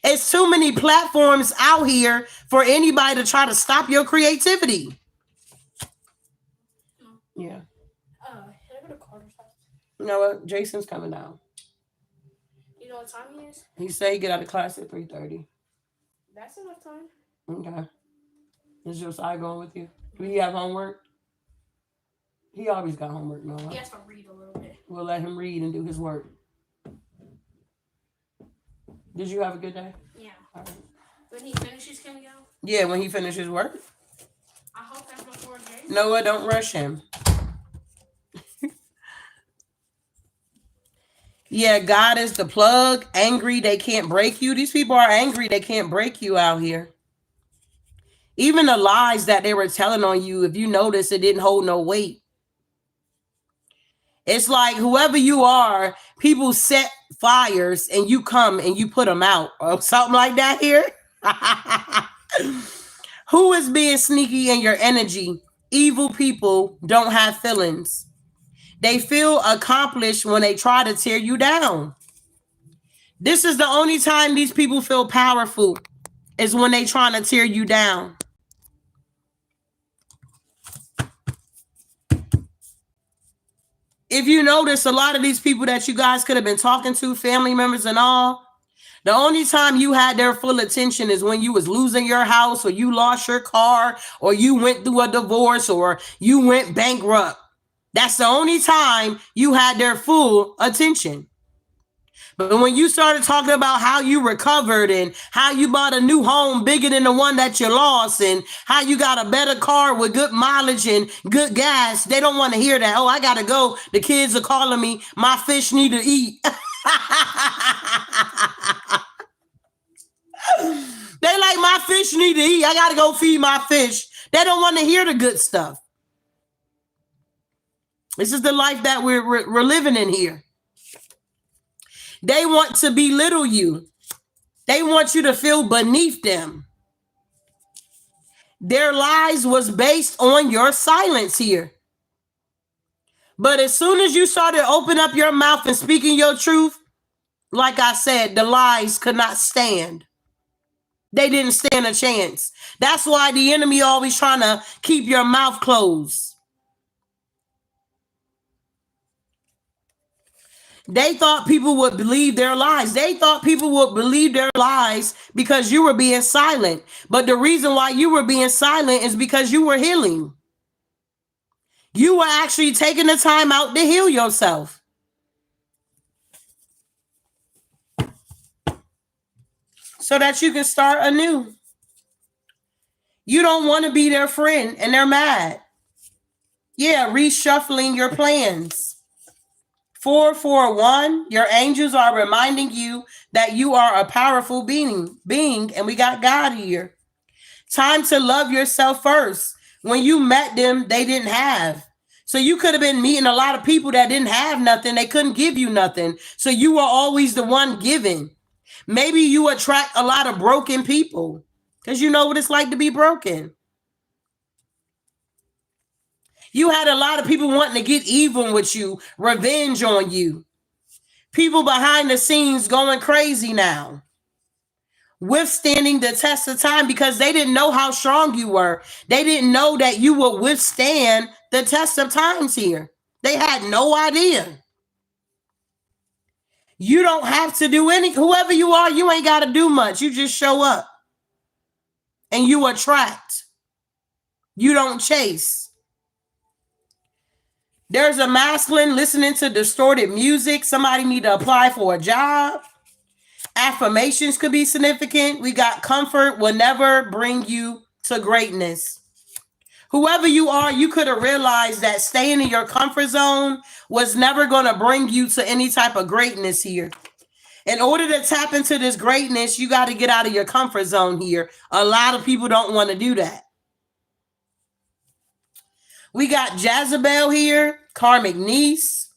It's too many platforms out here for anybody to try to stop your creativity. Yeah. You know what? Jason's coming down. You know what time he is? He said he get out of class at 3:30. That's enough time. Okay. Is Josiah going with you? Do he have homework? He always got homework, no. He has to read a little bit. We'll let him read and do his work. Did you have a good day? Yeah. All right. When he finishes, can we go? Yeah, when he finishes work. I hope that's before Jason. Noah, don't rush him. Yeah, God is the plug. Angry, they can't break you. These people are angry, they can't break you out here. Even the lies that they were telling on you, if you notice, it didn't hold no weight. It's like whoever you are, people set fires and you come and you put them out or something like that here. Who is being sneaky in your energy? Evil people don't have feelings. They feel accomplished when they try to tear you down. This is the only time these people feel powerful, is when they trying to tear you down. If you notice, a lot of these people that you guys could have been talking to, family members and all, the only time you had their full attention is when you was losing your house, or you lost your car, or you went through a divorce, or you went bankrupt. That's the only time you had their full attention. But when you started talking about how you recovered and how you bought a new home bigger than the one that you lost, and how you got a better car with good mileage and good gas, they don't want to hear that. Oh, I got to go. The kids are calling me. My fish need to eat. They like, my fish need to eat. I got to go feed my fish. They don't want to hear the good stuff. This is the life that we're living in here. They want to belittle you. They want you to feel beneath them. Their lies was based on your silence here. But as soon as you started opening up your mouth and speaking your truth, like I said, the lies could not stand. They didn't stand a chance. That's why the enemy always trying to keep your mouth closed. They thought people would believe their lies. They thought people would believe their lies because you were being silent. But the reason why you were being silent is because you were healing. You were actually taking the time out to heal yourself. So that you can start anew. You don't want to be their friend and they're mad. Yeah, reshuffling your plans. 441, your angels are reminding you that you are a powerful being, and we got God here. Time to love yourself first. When you met them, they didn't have. So you could have been meeting a lot of people that didn't have nothing. They couldn't give you nothing. So you were always the one giving. Maybe you attract a lot of broken people because you know what it's like to be broken. You had a lot of people wanting to get even with you, revenge on you. People behind the scenes going crazy now, withstanding the test of time because they didn't know how strong you were. They didn't know that you would withstand the test of times here. They had no idea. You don't have to do whoever you are, you ain't got to do much. You just show up and you attract. You don't chase. There's a masculine listening to distorted music. Somebody need to apply for a job. Affirmations could be significant. We got comfort will never bring you to greatness. Whoever you are, you could have realized that staying in your comfort zone was never going to bring you to any type of greatness here. In order to tap into this greatness, you got to get out of your comfort zone here. A lot of people don't want to do that. We got Jezebel here, karmic niece.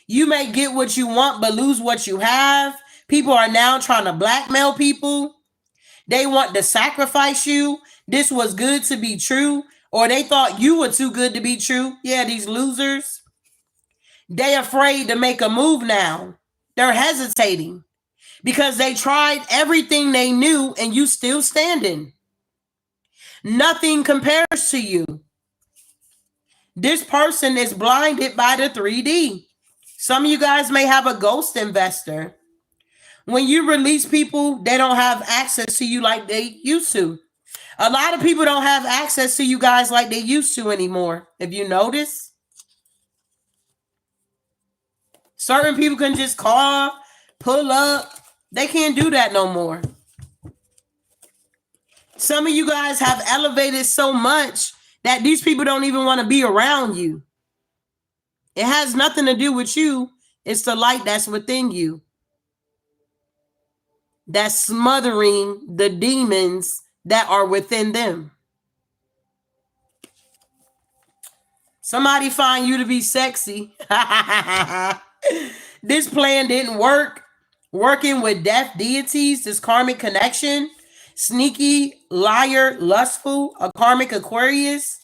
You may get what you want, but lose what you have. People are now trying to blackmail people. They want to sacrifice you. This was good to be true. Or they thought you were too good to be true. Yeah, these losers. They afraid to make a move now. They're hesitating because they tried everything they knew and you still standing. Nothing compares to you. This person is blinded by the 3D. Some of you guys may have a ghost investor. When you release people, they don't have access to you like they used to. A lot of people don't have access to you guys like they used to anymore. If you notice, certain people can just call, pull up. They can't do that no more. Some of you guys have elevated so much that these people don't even want to be around you. It has nothing to do with you. It's the light that's within you that's smothering the demons that are within them. Somebody find you to be sexy. This plan didn't work. Working with death deities, this karmic connection. Sneaky, liar, lustful, a karmic Aquarius.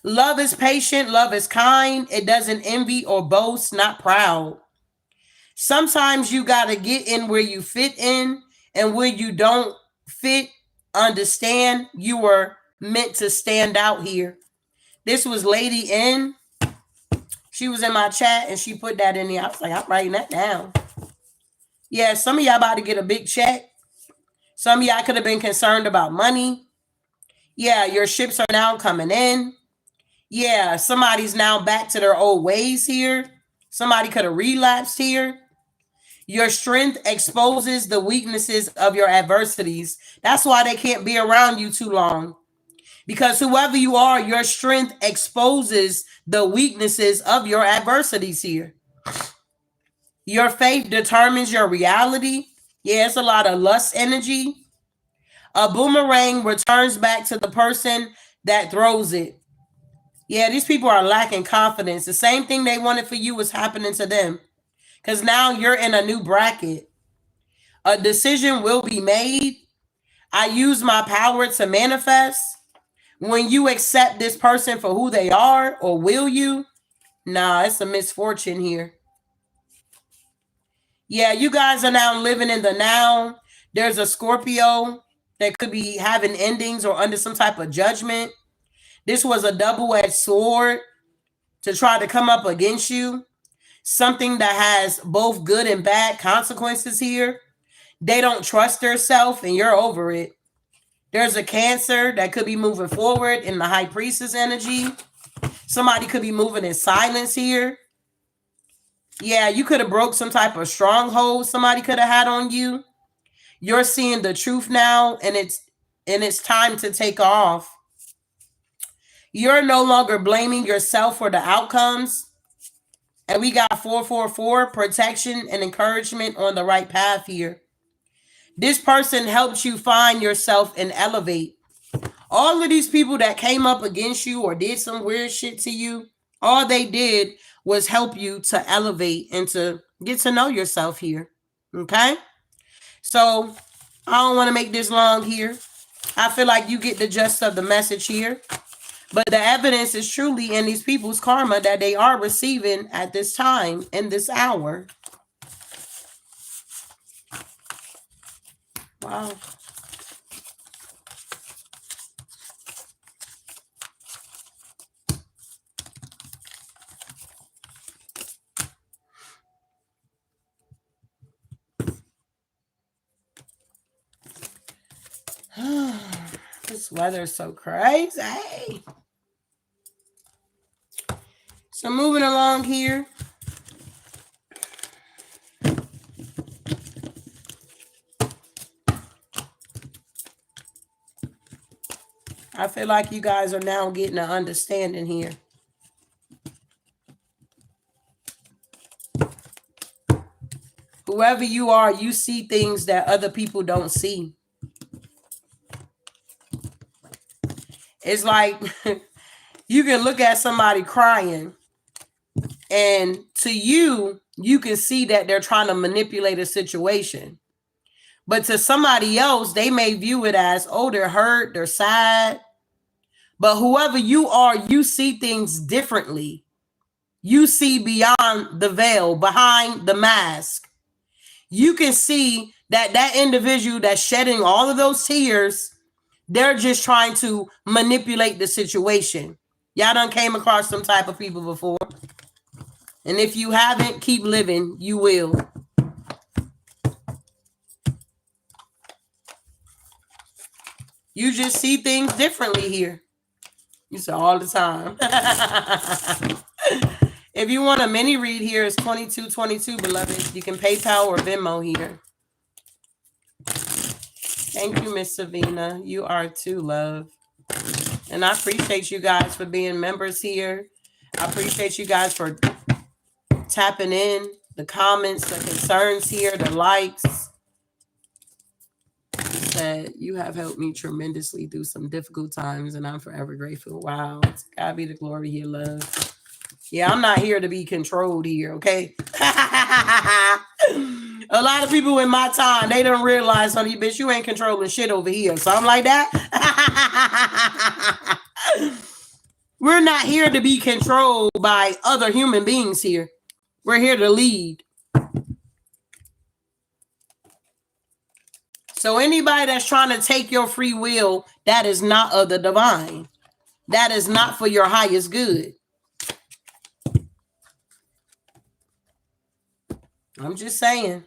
Love is patient, love is kind. It doesn't envy or boast, not proud. Sometimes you got to get in where you fit in, and where you don't fit, understand you were meant to stand out here. This was Lady N. She was in my chat and she put that in there. I was like, I'm writing that down. Yeah, some of y'all about to get a big check. Some of y'all could have been concerned about money. Yeah, your ships are now coming in. Yeah, somebody's now back to their old ways here. Somebody could have relapsed here. Your strength exposes the weaknesses of your adversities. That's why they can't be around you too long. Because whoever you are, your strength exposes the weaknesses of your adversities here. Your faith determines your reality. Yeah, it's a lot of lust energy. A boomerang returns back to the person that throws it. Yeah, these people are lacking confidence. The same thing they wanted for you is happening to them. Because now you're in a new bracket. A decision will be made. I use my power to manifest. When you accept this person for who they are, or will you? Nah, it's a misfortune here. Yeah, you guys are now living in the now. There's a Scorpio that could be having endings or under some type of judgment. This was a double-edged sword to try to come up against you. Something that has both good and bad consequences here. They don't trust themselves and you're over it. There's a Cancer that could be moving forward in the High Priestess energy. Somebody could be moving in silence here. Yeah, you could have broke some type of stronghold somebody could have had on you. You're seeing the truth now, and it's time to take off. You're no longer blaming yourself for the outcomes. And we got 444, protection and encouragement on the right path here. This person helps you find yourself and elevate. All of these people that came up against you or did some weird shit to you, all they did was help you to elevate and to get to know yourself here. Okay? So I don't want to make this long here. I feel like you get the gist of the message here. But the evidence is truly in these people's karma that they are receiving at this time, in this hour. Wow. This weather's so crazy. So moving along here. I feel like you guys are now getting an understanding here. Whoever you are, you see things that other people don't see. It's like you can look at somebody crying, and to you, you can see that they're trying to manipulate a situation. But to somebody else, they may view it as, oh, they're hurt, they're sad. But whoever you are, you see things differently. You see beyond the veil, behind the mask. You can see that that individual that's shedding all of those tears, they're just trying to manipulate the situation. Y'all done came across some type of people before. And if you haven't, keep living. You will. You just see things differently here. You say all the time. If you want a mini read here, it's $22.22, beloved. You can PayPal or Venmo here. Thank you, Miss Savina. You are too, love. And I appreciate you guys for being members here. I appreciate you guys for tapping in, the comments, the concerns here, the likes. Said, you have helped me tremendously through some difficult times, and I'm forever grateful. Wow. To God be the glory here, love. Yeah, I'm not here to be controlled here, okay? A lot of people in my time, they don't realize, honey, bitch, you ain't controlling shit over here. So I'm like that. We're not here to be controlled by other human beings here. We're here to lead. So anybody that's trying to take your free will, that is not of the divine. That is not for your highest good. I'm just saying.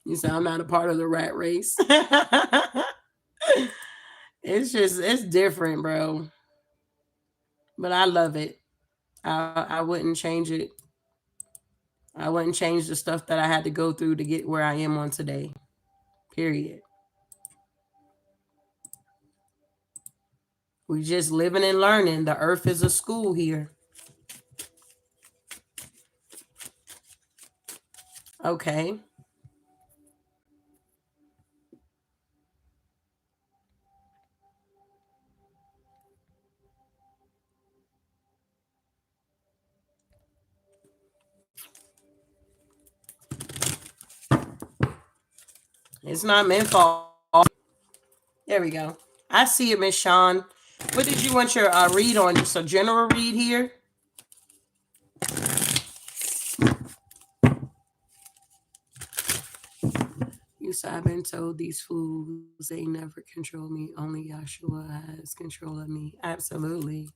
You say I'm not a part of the rat race. It's different, bro. But I love it. I wouldn't change it. I wouldn't change the stuff that I had to go through to get where I am on today. Period. We just living and learning. The earth is a school here. Okay. It's not meant for all. There we go. I see it, Miss Sean. What did you want your read on? Just a general read here? You said I've been told these fools, they never control me. Only Yahshua has control of me. Absolutely.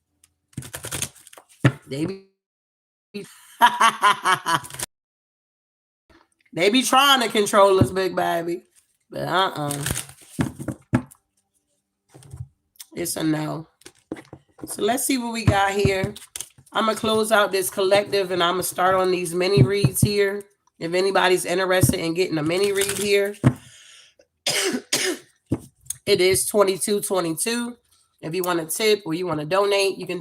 They be they be trying to control us, big baby. But it's a no. So let's see what we got here. I'm going to close out this collective and I'm going to start on these mini reads here. If anybody's interested in getting a mini read here, it is $22.22. If you want to tip or you want to donate, you can.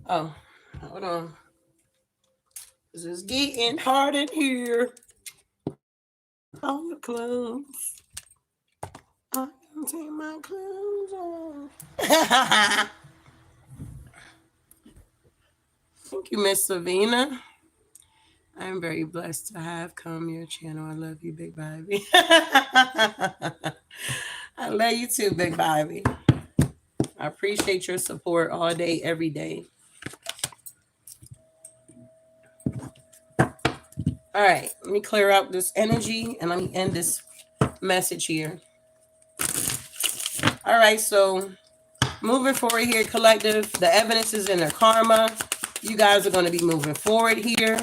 Oh, hold on. This is getting hard in here. On the clothes. I can take my clothes off. Thank you, Miss Savina. I'm very blessed to have come your channel. I love you, Big Baby. I love you too, Big Baby. I appreciate your support all day, every day. All right, let me clear out this energy and let me end this message here. All right, so moving forward here, collective, the evidence is in their karma. You guys are going to be moving forward here.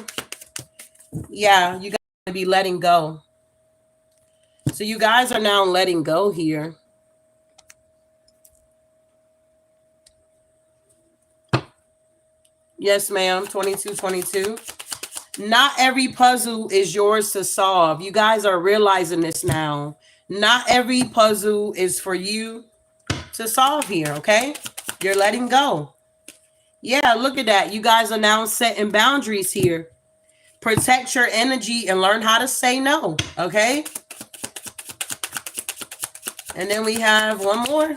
Yeah, you guys are going to be letting go. So you guys are now letting go here. Yes, ma'am, 2222. Not every puzzle is yours to solve. You guys are realizing this now. Not every puzzle is for you to solve here, okay? You're letting go. Yeah, look at that. You guys are now setting boundaries here. Protect your energy and learn how to say no, okay? And then we have one more.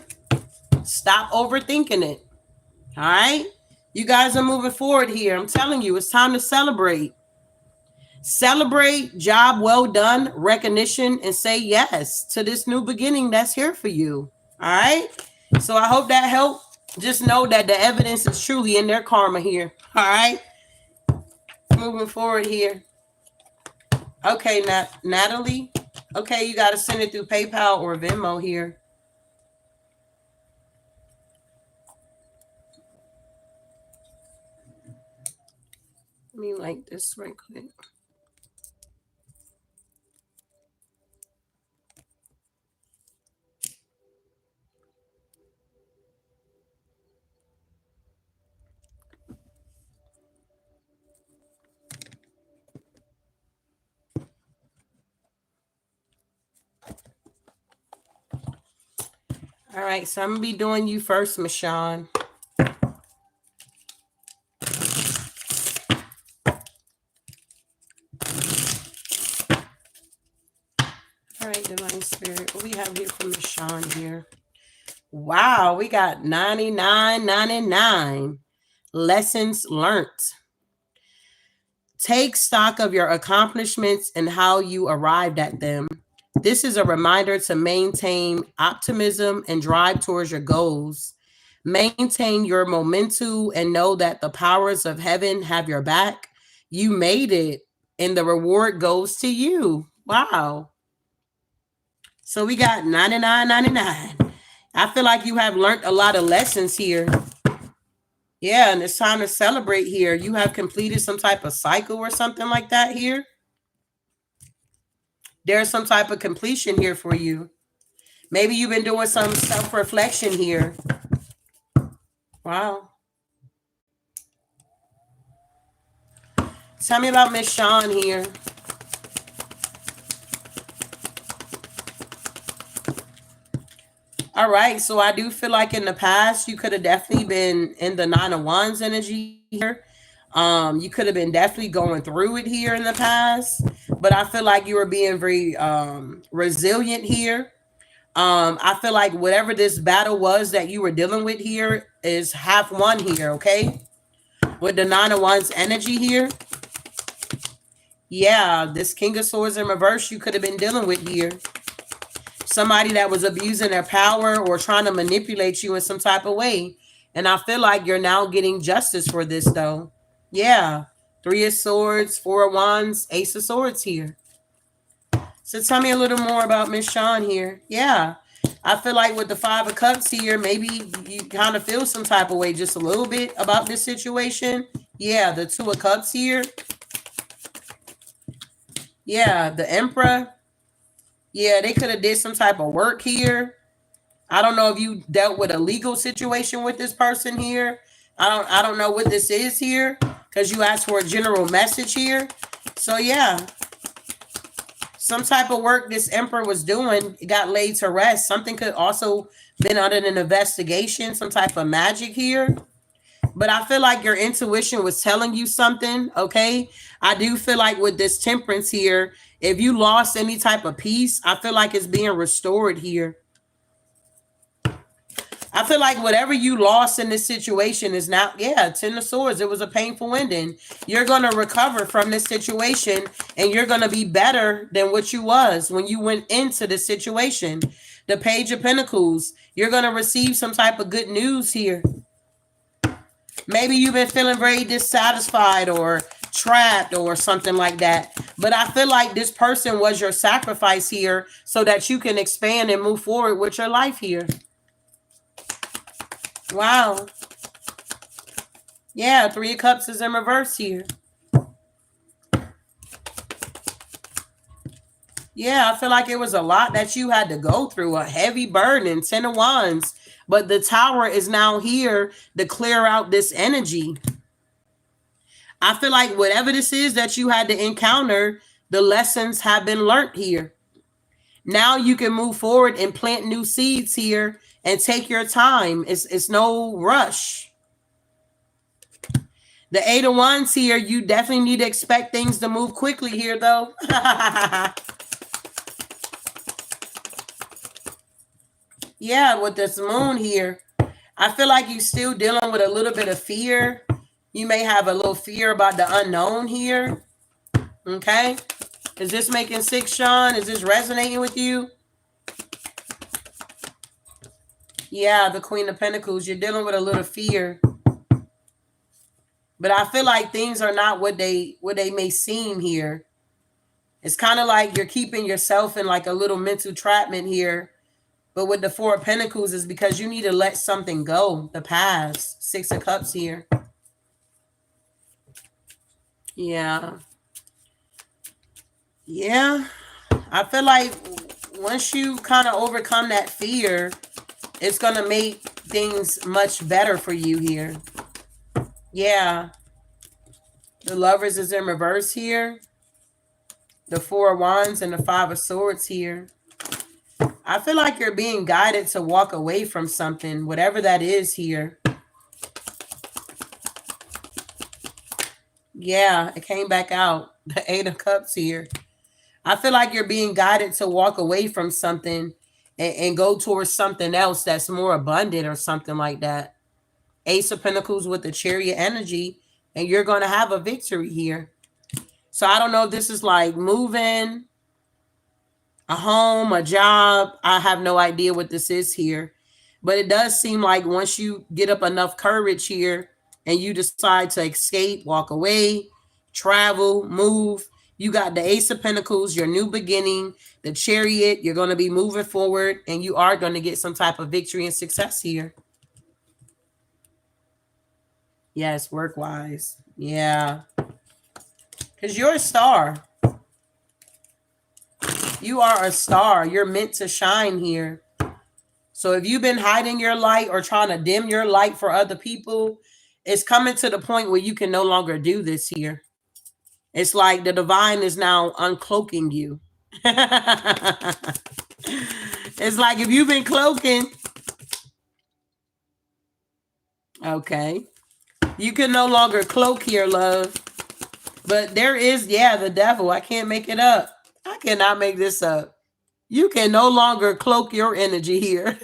Stop overthinking it. All right? You guys are moving forward here. I'm telling you, it's time to celebrate. Celebrate, job well done, recognition, and say yes to this new beginning that's here for you. All right? So I hope that helped. Just know that the evidence is truly in their karma here. All right? Moving forward here. Okay, Natalie. Okay, you got to send it through PayPal or Venmo here. Let me like this right quick. All right, so I'm gonna be doing you first, Miss Shawn. All right, Divine Spirit, what we have here from Miss Shawn here? Wow, we got 99.99 lessons learned. Take stock of your accomplishments and how you arrived at them. This is a reminder to maintain optimism and drive towards your goals. Maintain your momentum and know that the powers of heaven have your back. You made it, and the reward goes to you. Wow. So we got 99.99. I feel like you have learned a lot of lessons here. Yeah, and it's time to celebrate here. You have completed some type of cycle or something like that here. There's some type of completion here for you. Maybe you've been doing some self-reflection here. Wow. Tell me about Miss Shawn here. All right, so I do feel like in the past you could have definitely been in the Nine of Wands energy here. You could have been definitely going through it here in the past, but I feel like you were being very resilient here. I feel like whatever this battle was that you were dealing with here is half won here, okay? With the Nine of Wands energy here. Yeah, this King of Swords in reverse you could have been dealing with here. Somebody that was abusing their power or trying to manipulate you in some type of way. And I feel like you're now getting justice for this though. Yeah. Three of Swords, Four of Wands, Ace of Swords here. So tell me a little more about Miss Shawn here. Yeah. I feel like with the Five of Cups here, maybe you kind of feel some type of way just a little bit about this situation. Yeah, the Two of Cups here. Yeah, the Emperor. Yeah, they could have did some type of work here. I don't know if you dealt with a legal situation with this person here. I don't know what this is here because you asked for a general message here. So yeah, some type of work this Emperor was doing got laid to rest. Something could also been under an investigation, some type of magic here. But I feel like your intuition was telling you something, okay? I do feel like with this Temperance here, if you lost any type of peace, I feel like it's being restored here. I feel like whatever you lost in this situation is now, yeah, Ten of Swords. It was a painful ending. You're going to recover from this situation and you're going to be better than what you was when you went into this situation. The Page of Pentacles, you're going to receive some type of good news here. Maybe you've been feeling very dissatisfied or trapped or something like that. But I feel like this person was your sacrifice here so that you can expand and move forward with your life here. Wow. Yeah, Three of Cups is in reverse here. Yeah, I feel like it was a lot that you had to go through, a heavy burden, Ten of Wands. But the Tower is now here to clear out this energy. I feel like whatever this is that you had to encounter, the lessons have been learned here. Now you can move forward and plant new seeds here and take your time. It's no rush. The Eight of Wands here, you definitely need to expect things to move quickly here, though. Yeah, with this Moon here, I feel like you're still dealing with a little bit of fear. You may have a little fear about the unknown here. Okay? Is this making sense, Shawn? Is this resonating with you? Yeah, the Queen of Pentacles. You're dealing with a little fear. But I feel like things are not what they may seem here. It's kind of like you're keeping yourself in like a little mental trapment here. But with the Four of Pentacles is because you need to let something go. The past. Six of Cups here. Yeah. Yeah. I feel like once you kind of overcome that fear, it's going to make things much better for you here. Yeah. The Lovers is in reverse here. The Four of Wands and the Five of Swords here. I feel like you're being guided to walk away from something, whatever that is here. Yeah, it came back out. The Eight of Cups here. I feel like you're being guided to walk away from something and go towards something else that's more abundant or something like that. Ace of Pentacles with the Chariot energy, and you're going to have a victory here. So I don't know if this is like moving, a home, a job. I have no idea what this is here. But it does seem like once you get up enough courage here and you decide to escape, walk away, travel, move, you got the Ace of Pentacles, your new beginning, the Chariot, you're going to be moving forward and you are going to get some type of victory and success here. Yes, work-wise. Yeah. Because you're a star. You are a star. You're meant to shine here. So if you've been hiding your light or trying to dim your light for other people, it's coming to the point where you can no longer do this here. It's like the divine is now uncloaking you. It's like if you've been cloaking, okay, you can no longer cloak here, love. But there is, yeah, the devil. I can't make it up. I cannot make this up. You can no longer cloak your energy here.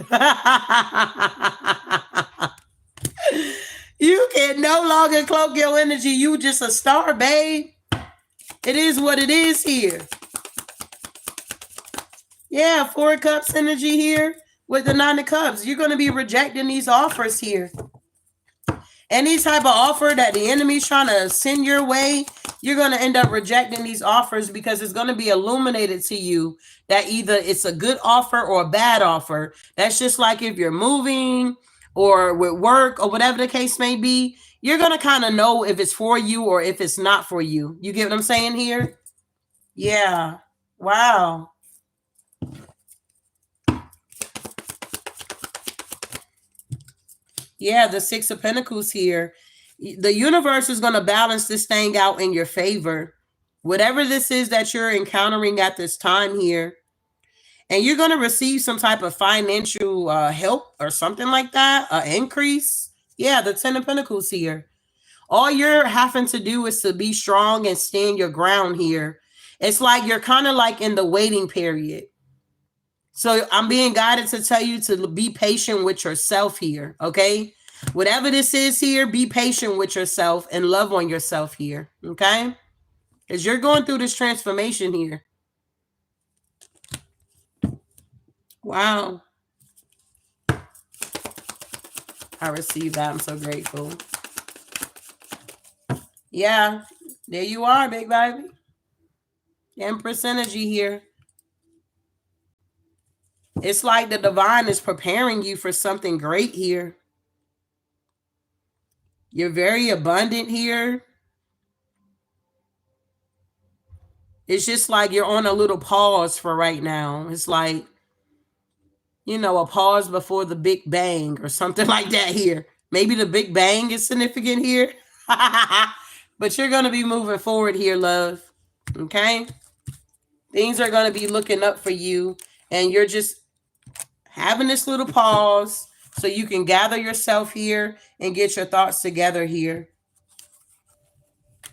You can no longer cloak your energy. You just a star, babe. It is what it is here. Yeah, 4 of Cups energy here with the 9 of Cups. You're going to be rejecting these offers here. Any type of offer that the enemy's trying to send your way, you're going to end up rejecting these offers because it's going to be illuminated to you that either it's a good offer or a bad offer. That's just like if you're moving or with work or whatever the case may be, you're going to kind of know if it's for you or if it's not for you. You get what I'm saying here? Yeah. Wow. Yeah, the 6 of Pentacles here. The universe is going to balance this thing out in your favor. Whatever this is that you're encountering at this time here. And you're going to receive some type of financial help or something like that. An increase. Yeah, the 10 of Pentacles here. All you're having to do is to be strong and stand your ground here. It's like you're kind of like in the waiting period. So I'm being guided to tell you to be patient with yourself here, okay? Whatever this is here, be patient with yourself and love on yourself here, okay? Because you're going through this transformation here. Wow. I received that. I'm so grateful. Yeah, there you are, big baby. Empress energy here. It's like the divine is preparing you for something great here. You're very abundant here. It's just like you're on a little pause for right now. It's like, you know, a pause before the big bang or something like that here. Maybe the big bang is significant here. But you're going to be moving forward here, love. Okay? Things are going to be looking up for you. And you're just having this little pause so you can gather yourself here and get your thoughts together here.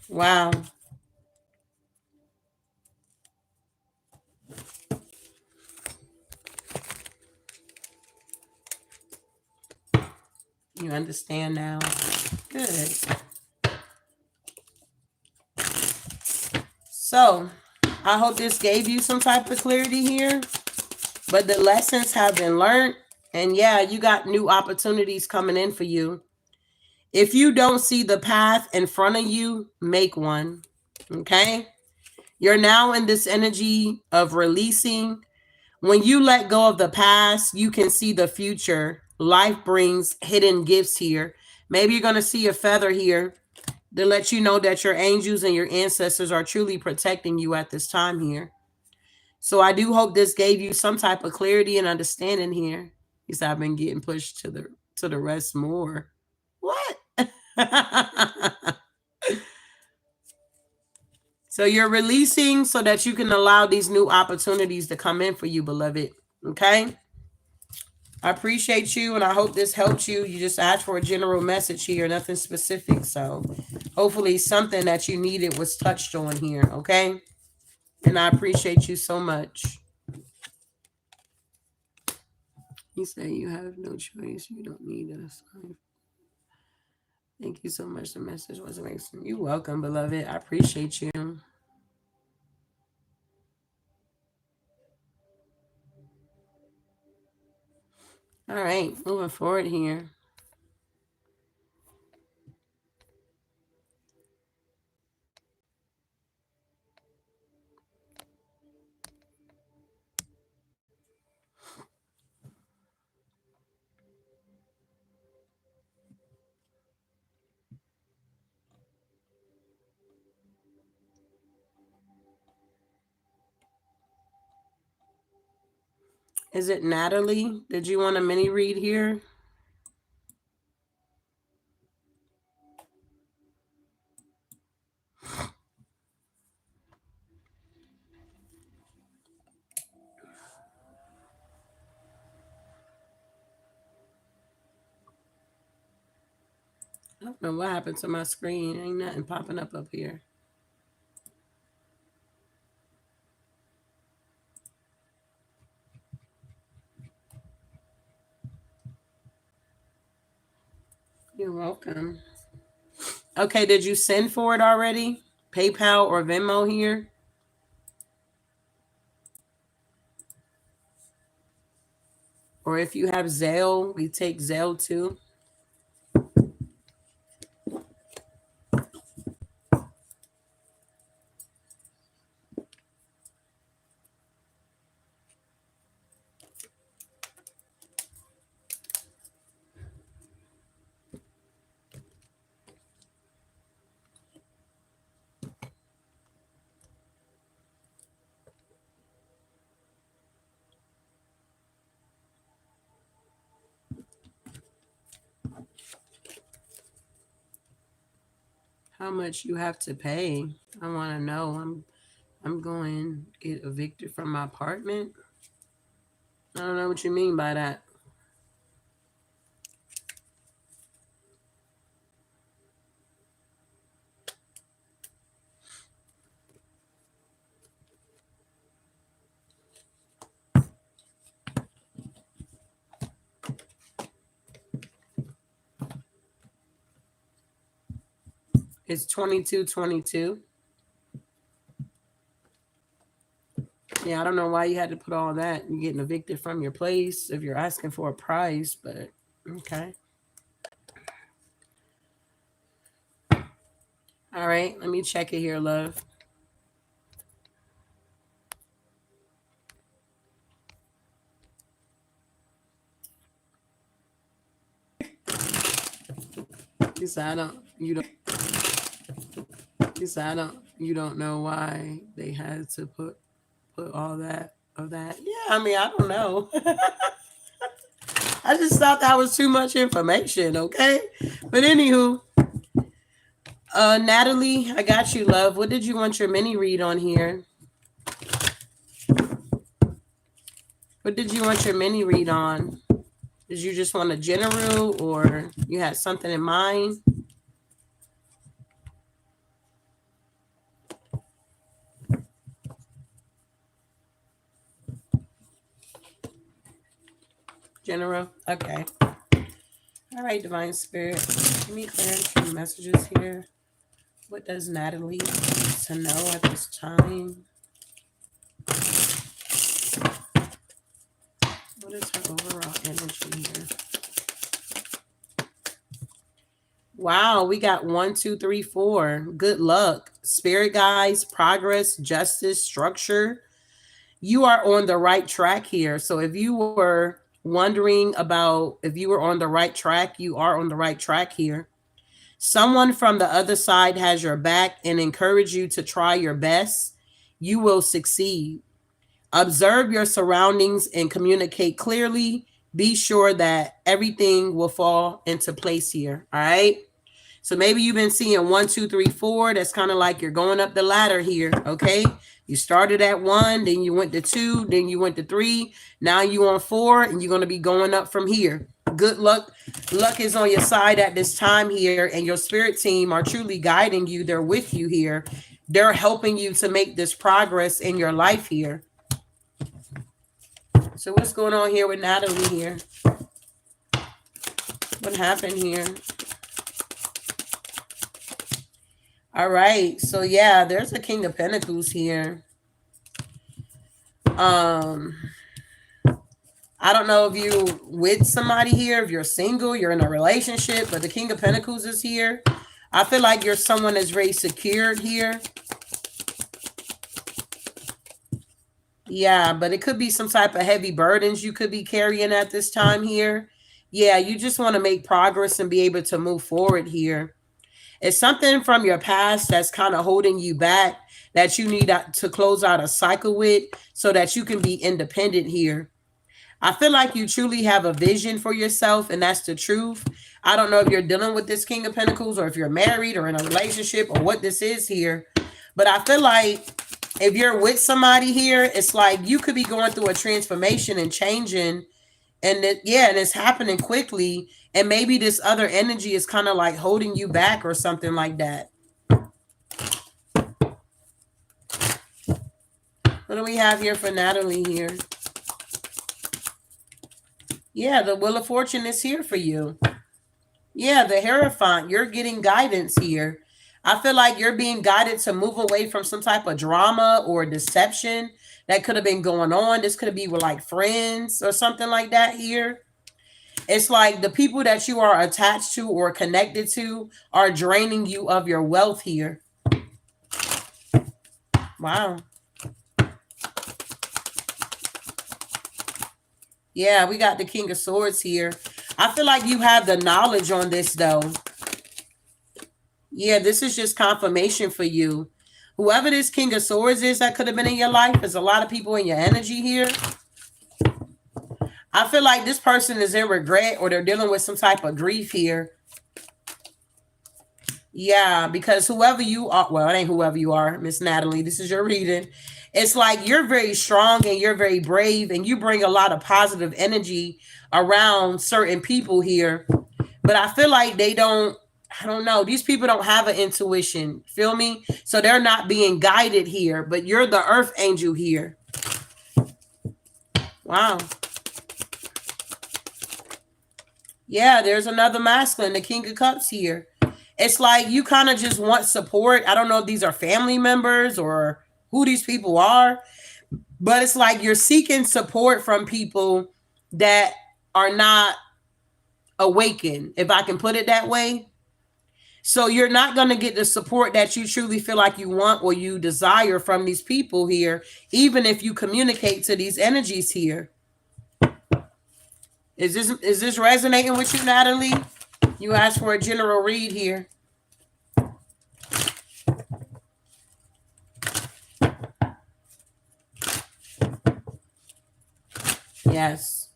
Wow. You understand now? Good. So, I hope this gave you some type of clarity here. But the lessons have been learned. And yeah, you got new opportunities coming in for you. If you don't see the path in front of you, make one. Okay? You're now in this energy of releasing. When you let go of the past, you can see the future. Life brings hidden gifts here. Maybe you're going to see a feather here to let you know that your angels and your ancestors are truly protecting you at this time here. So I do hope this gave you some type of clarity and understanding here. Because I've been getting pushed to the rest more. What? So you're releasing so that you can allow these new opportunities to come in for you, beloved. Okay. I appreciate you and I hope this helped you. You just asked for a general message here, nothing specific. So hopefully something that you needed was touched on here. Okay. And I appreciate you so much. You say you have no choice. You don't need us. Thank you so much. The message was amazing. You're welcome, beloved. I appreciate you. All right, moving forward here. Is it Natalie? Did you want a mini read here? I don't know what happened to my screen. Ain't nothing popping up here. You're welcome. Okay, did you send for it already? PayPal or Venmo here? Or if you have Zelle, we take Zelle too. How much you have to pay? I want to know. I'm going to get evicted from my apartment. I don't know what you mean by that. It's 2222. Yeah, I don't know why you had to put all that. You're getting evicted from your place if you're asking for a price, but okay. All right, let me check it here, love. You said I don't. You don't. You said I don't. You don't know why they had to put all that of that. Yeah, I mean I don't know. I just thought that was too much information. Okay, but anywho, Natalie, I got you, love. What did you want your mini read on here? What did you want your mini read on? Did you just want a general or you had something in mind? General? Okay. All right, Divine Spirit. Give me clarity messages here. What does Natalie need to know at this time? What is her overall energy here? Wow, we got 1, 2, 3, 4. Good luck. Spirit guides, progress, justice, structure. You are on the right track here. So if you were wondering about if you were on the right track, you are on the right track here. Someone from the other side has your back and encourage you to try your best. You will succeed. Observe your surroundings and communicate clearly. Be sure that everything will fall into place here. All right. So maybe you've been seeing 1, 2, 3, 4. That's kind of like you're going up the ladder here. Okay. You started at 1, then you went to 2, then you went to 3. Now you on 4, and you're going to be going up from here. Good luck. Luck is on your side at this time here, and your spirit team are truly guiding you. They're with you here. They're helping you to make this progress in your life here. So what's going on here with Natalie here? What happened here? All right. So yeah, there's a King of Pentacles here. I don't know if you with somebody here, if you're single, you're in a relationship, but the King of Pentacles is here. I feel like you're someone that's very secured here. Yeah, but it could be some type of heavy burdens you could be carrying at this time here. Yeah, you just want to make progress and be able to move forward here. It's something from your past that's kind of holding you back that you need to close out a cycle with so that you can be independent here. I feel like you truly have a vision for yourself, and that's the truth. I don't know if you're dealing with this King of Pentacles or if you're married or in a relationship or what this is here, but I feel like if you're with somebody here, it's like you could be going through a transformation and changing, and and it's happening quickly, and maybe this other energy is kind of like holding you back or something like that. What do we have here for Natalie here? Yeah, the Wheel of Fortune is here for you. Yeah, the Hierophant, you're getting guidance here. I feel like you're being guided to move away from some type of drama or deception that could have been going on. This could be with like friends or something like that here. It's like the people that you are attached to or connected to are draining you of your wealth here. Wow. Yeah, we got the King of Swords here. I feel like you have the knowledge on this though. Yeah, this is just confirmation for you. Whoever this King of Swords is that could have been in your life, there's a lot of people in your energy here. I feel like this person is in regret or they're dealing with some type of grief here. Yeah, because whoever you are, well, it ain't whoever you are, Miss Natalie. This is your reading. It's like you're very strong and you're very brave and you bring a lot of positive energy around certain people here. But I feel like I don't know. These people don't have an intuition. Feel me? So they're not being guided here, but you're the earth angel here. Wow. Yeah, there's another masculine, the King of Cups here. It's like you kind of just want support. I don't know if these are family members or who these people are, but it's like you're seeking support from people that are not awakened, if I can put it that way. So you're not going to get the support that you truly feel like you want or you desire from these people here, even if you communicate to these energies here. Is this resonating with you, Natalie? You asked for a general read here. Yes.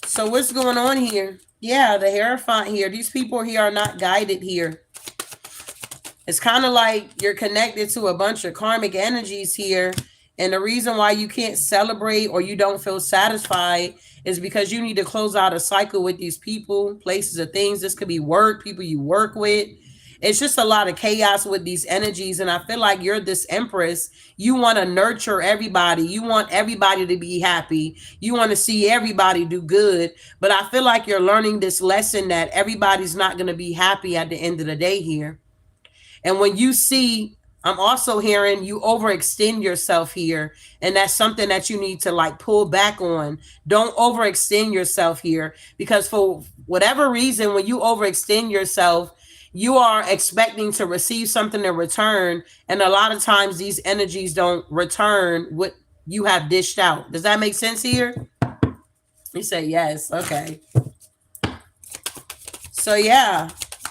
So what's going on here? Yeah, the Hierophant here. These people here are not guided here. It's kind of like you're connected to a bunch of karmic energies here. And the reason why you can't celebrate or you don't feel satisfied is because you need to close out a cycle with these people, places, or things. This could be work, people you work with. It's just a lot of chaos with these energies. And I feel like you're this empress. You want to nurture everybody. You want everybody to be happy. You want to see everybody do good. But I feel like you're learning this lesson that everybody's not going to be happy at the end of the day here. And when you see, I'm also hearing you overextend yourself here. And that's something that you need to like pull back on. Don't overextend yourself here, because for whatever reason, when you overextend yourself, you are expecting to receive something in return. And a lot of times these energies don't return what you have dished out. Does that make sense here? You say yes. Okay. So yeah.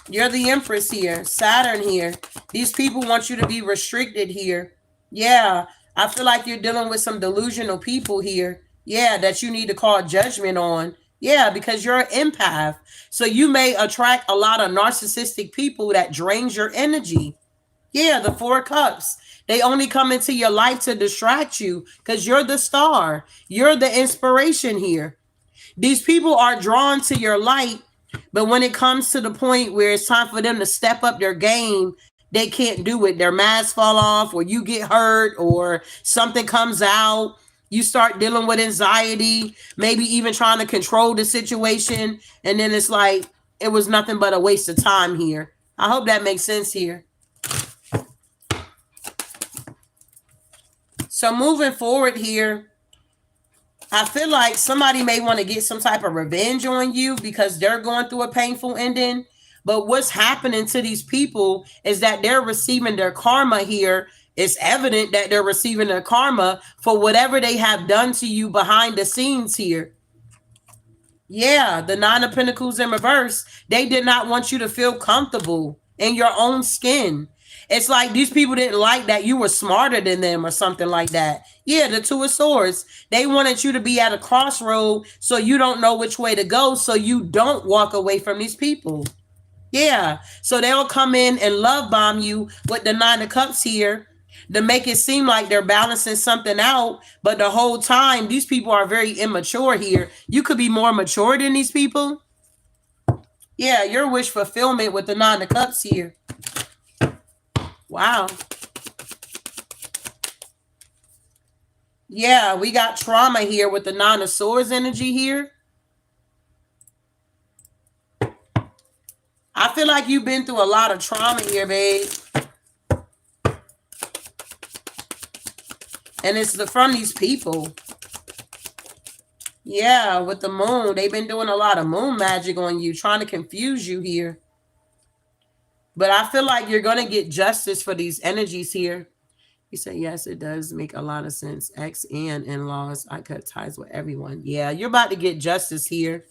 You're the Empress here, Saturn here. These people want you to be restricted here. Yeah, I feel like you're dealing with some delusional people here. Yeah, that you need to call judgment on. Yeah, because you're an empath. So you may attract a lot of narcissistic people that drains your energy. Yeah, the Four of Cups. They only come into your life to distract you because you're the star. You're the inspiration here. These people are drawn to your light, but when it comes to the point where it's time for them to step up their game, they can't do it. Their masks fall off, or you get hurt, or something comes out. You start dealing with anxiety, maybe even trying to control the situation. And then it's like, it was nothing but a waste of time here. I hope that makes sense here. So moving forward here, I feel like somebody may want to get some type of revenge on you because they're going through a painful ending. But what's happening to these people is that they're receiving their karma here. It's evident that they're receiving their karma for whatever they have done to you behind the scenes here. Yeah, the Nine of Pentacles in reverse. They did not want you to feel comfortable in your own skin. It's like these people didn't like that you were smarter than them or something like that. Yeah, the Two of Swords. They wanted you to be at a crossroad so you don't know which way to go, so you don't walk away from these people. Yeah, so they'll come in and love bomb you with the Nine of Cups here to make it seem like they're balancing something out. But the whole time, these people are very immature here. You could be more mature than these people. Yeah, your wish fulfillment with the Nine of Cups here. Wow. Yeah, we got trauma here with the Nine of Swords energy here. I feel like you've been through a lot of trauma here, babe. And it's from these people. Yeah, with the moon. They've been doing a lot of moon magic on you, trying to confuse you here. But I feel like you're going to get justice for these energies here. You say, yes, it does make a lot of sense. Ex and in-laws. I cut ties with everyone. Yeah, you're about to get justice here.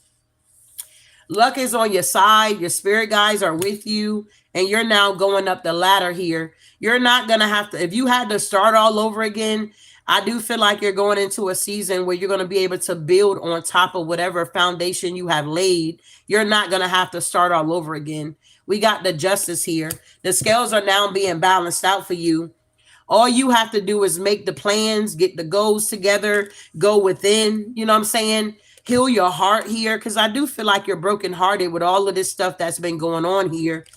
Luck is on your side. Your spirit guides are with you. And you're now going up the ladder here. You're not going to have to, if you had to start all over again, I do feel like you're going into a season where you're going to be able to build on top of whatever foundation you have laid. You're not going to have to start all over again. We got the justice here. The scales are now being balanced out for you. All you have to do is make the plans, get the goals together, go within, you know what I'm saying? Heal your heart here, because I do feel like you're brokenhearted with all of this stuff that's been going on here.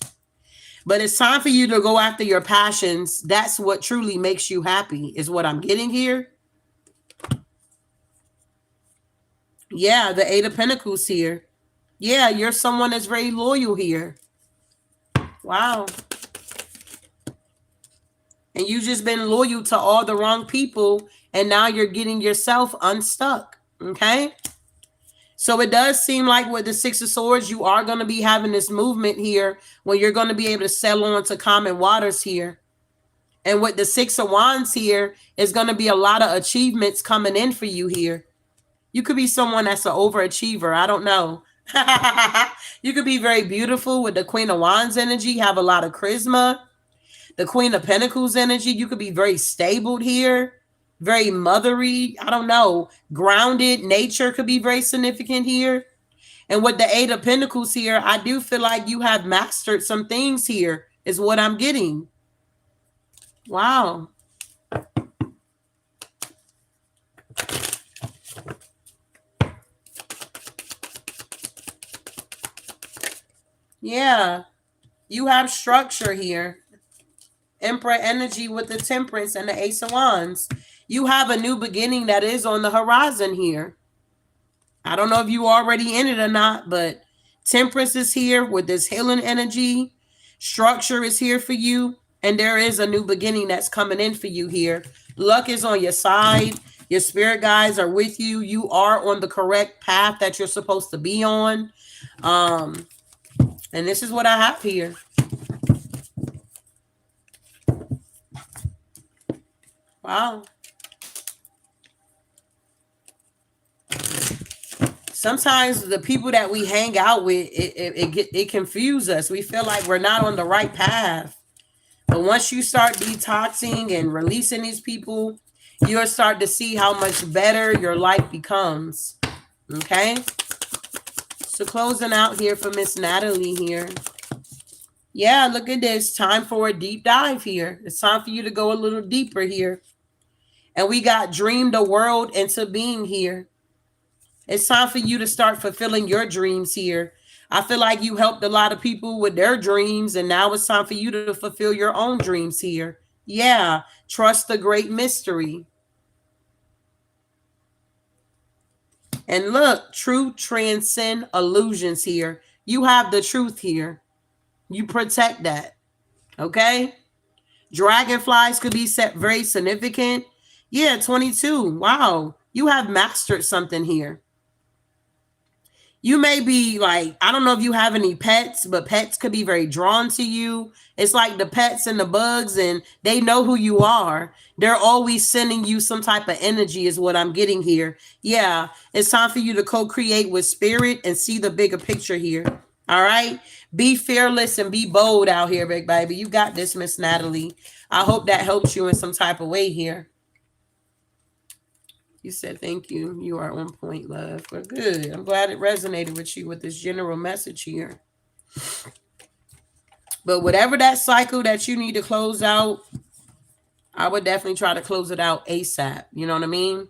But it's time for you to go after your passions. That's what truly makes you happy, is what I'm getting here. Yeah, the Eight of Pentacles here. Yeah, you're someone that's very loyal here. Wow. And you just been loyal to all the wrong people, and now you're getting yourself unstuck. Okay? So it does seem like with the Six of Swords, you are going to be having this movement here where you're going to be able to settle on to common waters here. And with the Six of Wands here, is going to be a lot of achievements coming in for you here. You could be someone that's an overachiever. I don't know. You could be very beautiful with the Queen of Wands energy, have a lot of charisma. The Queen of Pentacles energy, you could be very stable here. Very mothery, I don't know, grounded. Nature could be very significant here. And with the Eight of Pentacles here, I do feel like you have mastered some things here, is what I'm getting. Wow. Yeah, you have structure here. Emperor energy with the Temperance and the Ace of Wands. You have a new beginning that is on the horizon here. I don't know if you already in it or not, but Temperance is here with this healing energy. Structure is here for you. And there is a new beginning that's coming in for you here. Luck is on your side. Your spirit guides are with you. You are on the correct path that you're supposed to be on. And this is what I have here. Wow. Sometimes the people that we hang out with, it confuses us. We feel like we're not on the right path. But once you start detoxing and releasing these people, you'll start to see how much better your life becomes. Okay? So closing out here for Miss Natalie here. Yeah, look at this. Time for a deep dive here. It's time for you to go a little deeper here. And we got dreamed a world into being here. It's time for you to start fulfilling your dreams here. I feel like you helped a lot of people with their dreams, and now it's time for you to fulfill your own dreams here. Yeah, trust the great mystery. And look, truth transcend illusions here. You have the truth here. You protect that. Okay? Dragonflies could be set very significant. Yeah, 22. Wow. You have mastered something here. You may be like, I don't know if you have any pets, but pets could be very drawn to you. It's like the pets and the bugs, and they know who you are. They're always sending you some type of energy, is what I'm getting here. Yeah, it's time for you to co create with spirit and see the bigger picture here. All right. Be fearless and be bold out here, big baby. You got this, Miss Natalie. I hope that helps you in some type of way here. You said thank you. You are on point, love. We're good. I'm glad it resonated with you with this general message here. But whatever that cycle that you need to close out, I would definitely try to close it out ASAP. You know what I mean?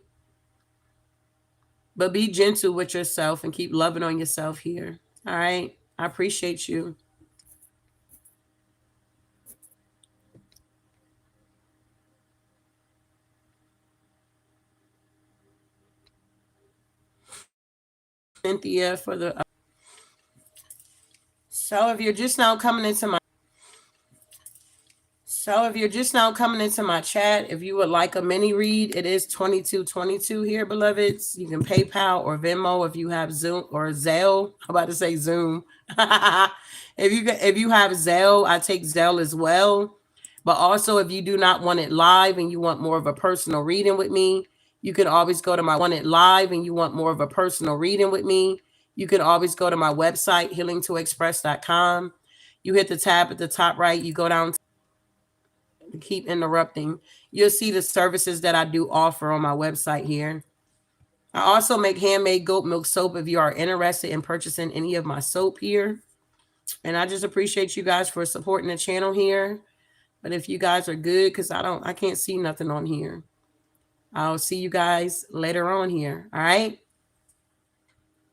But be gentle with yourself and keep loving on yourself here. All right. I appreciate you. Cynthia for the so if you're just now coming into my So if you're just now coming into my chat, if you would like a mini read, it is 2222 here, beloveds. You can PayPal or Venmo if you have Zoom or Zelle. I'm about to say Zoom. If you have Zelle, I take Zelle as well. But also if you do not want it live and you want more of a personal reading with me, you can always go to my want it live and you want more of a personal reading with me. You can always go to my website, healingtoexpress.com. You hit the tab at the top right, you go down, keep interrupting. You'll see the services that I do offer on my website here. I also make handmade goat milk soap if you are interested in purchasing any of my soap here. And I just appreciate you guys for supporting the channel here. But if you guys are good, because I can't see nothing on here. I'll see you guys later on here. All right.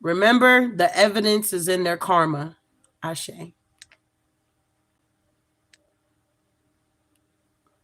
Remember, the evidence is in their karma. Ashe.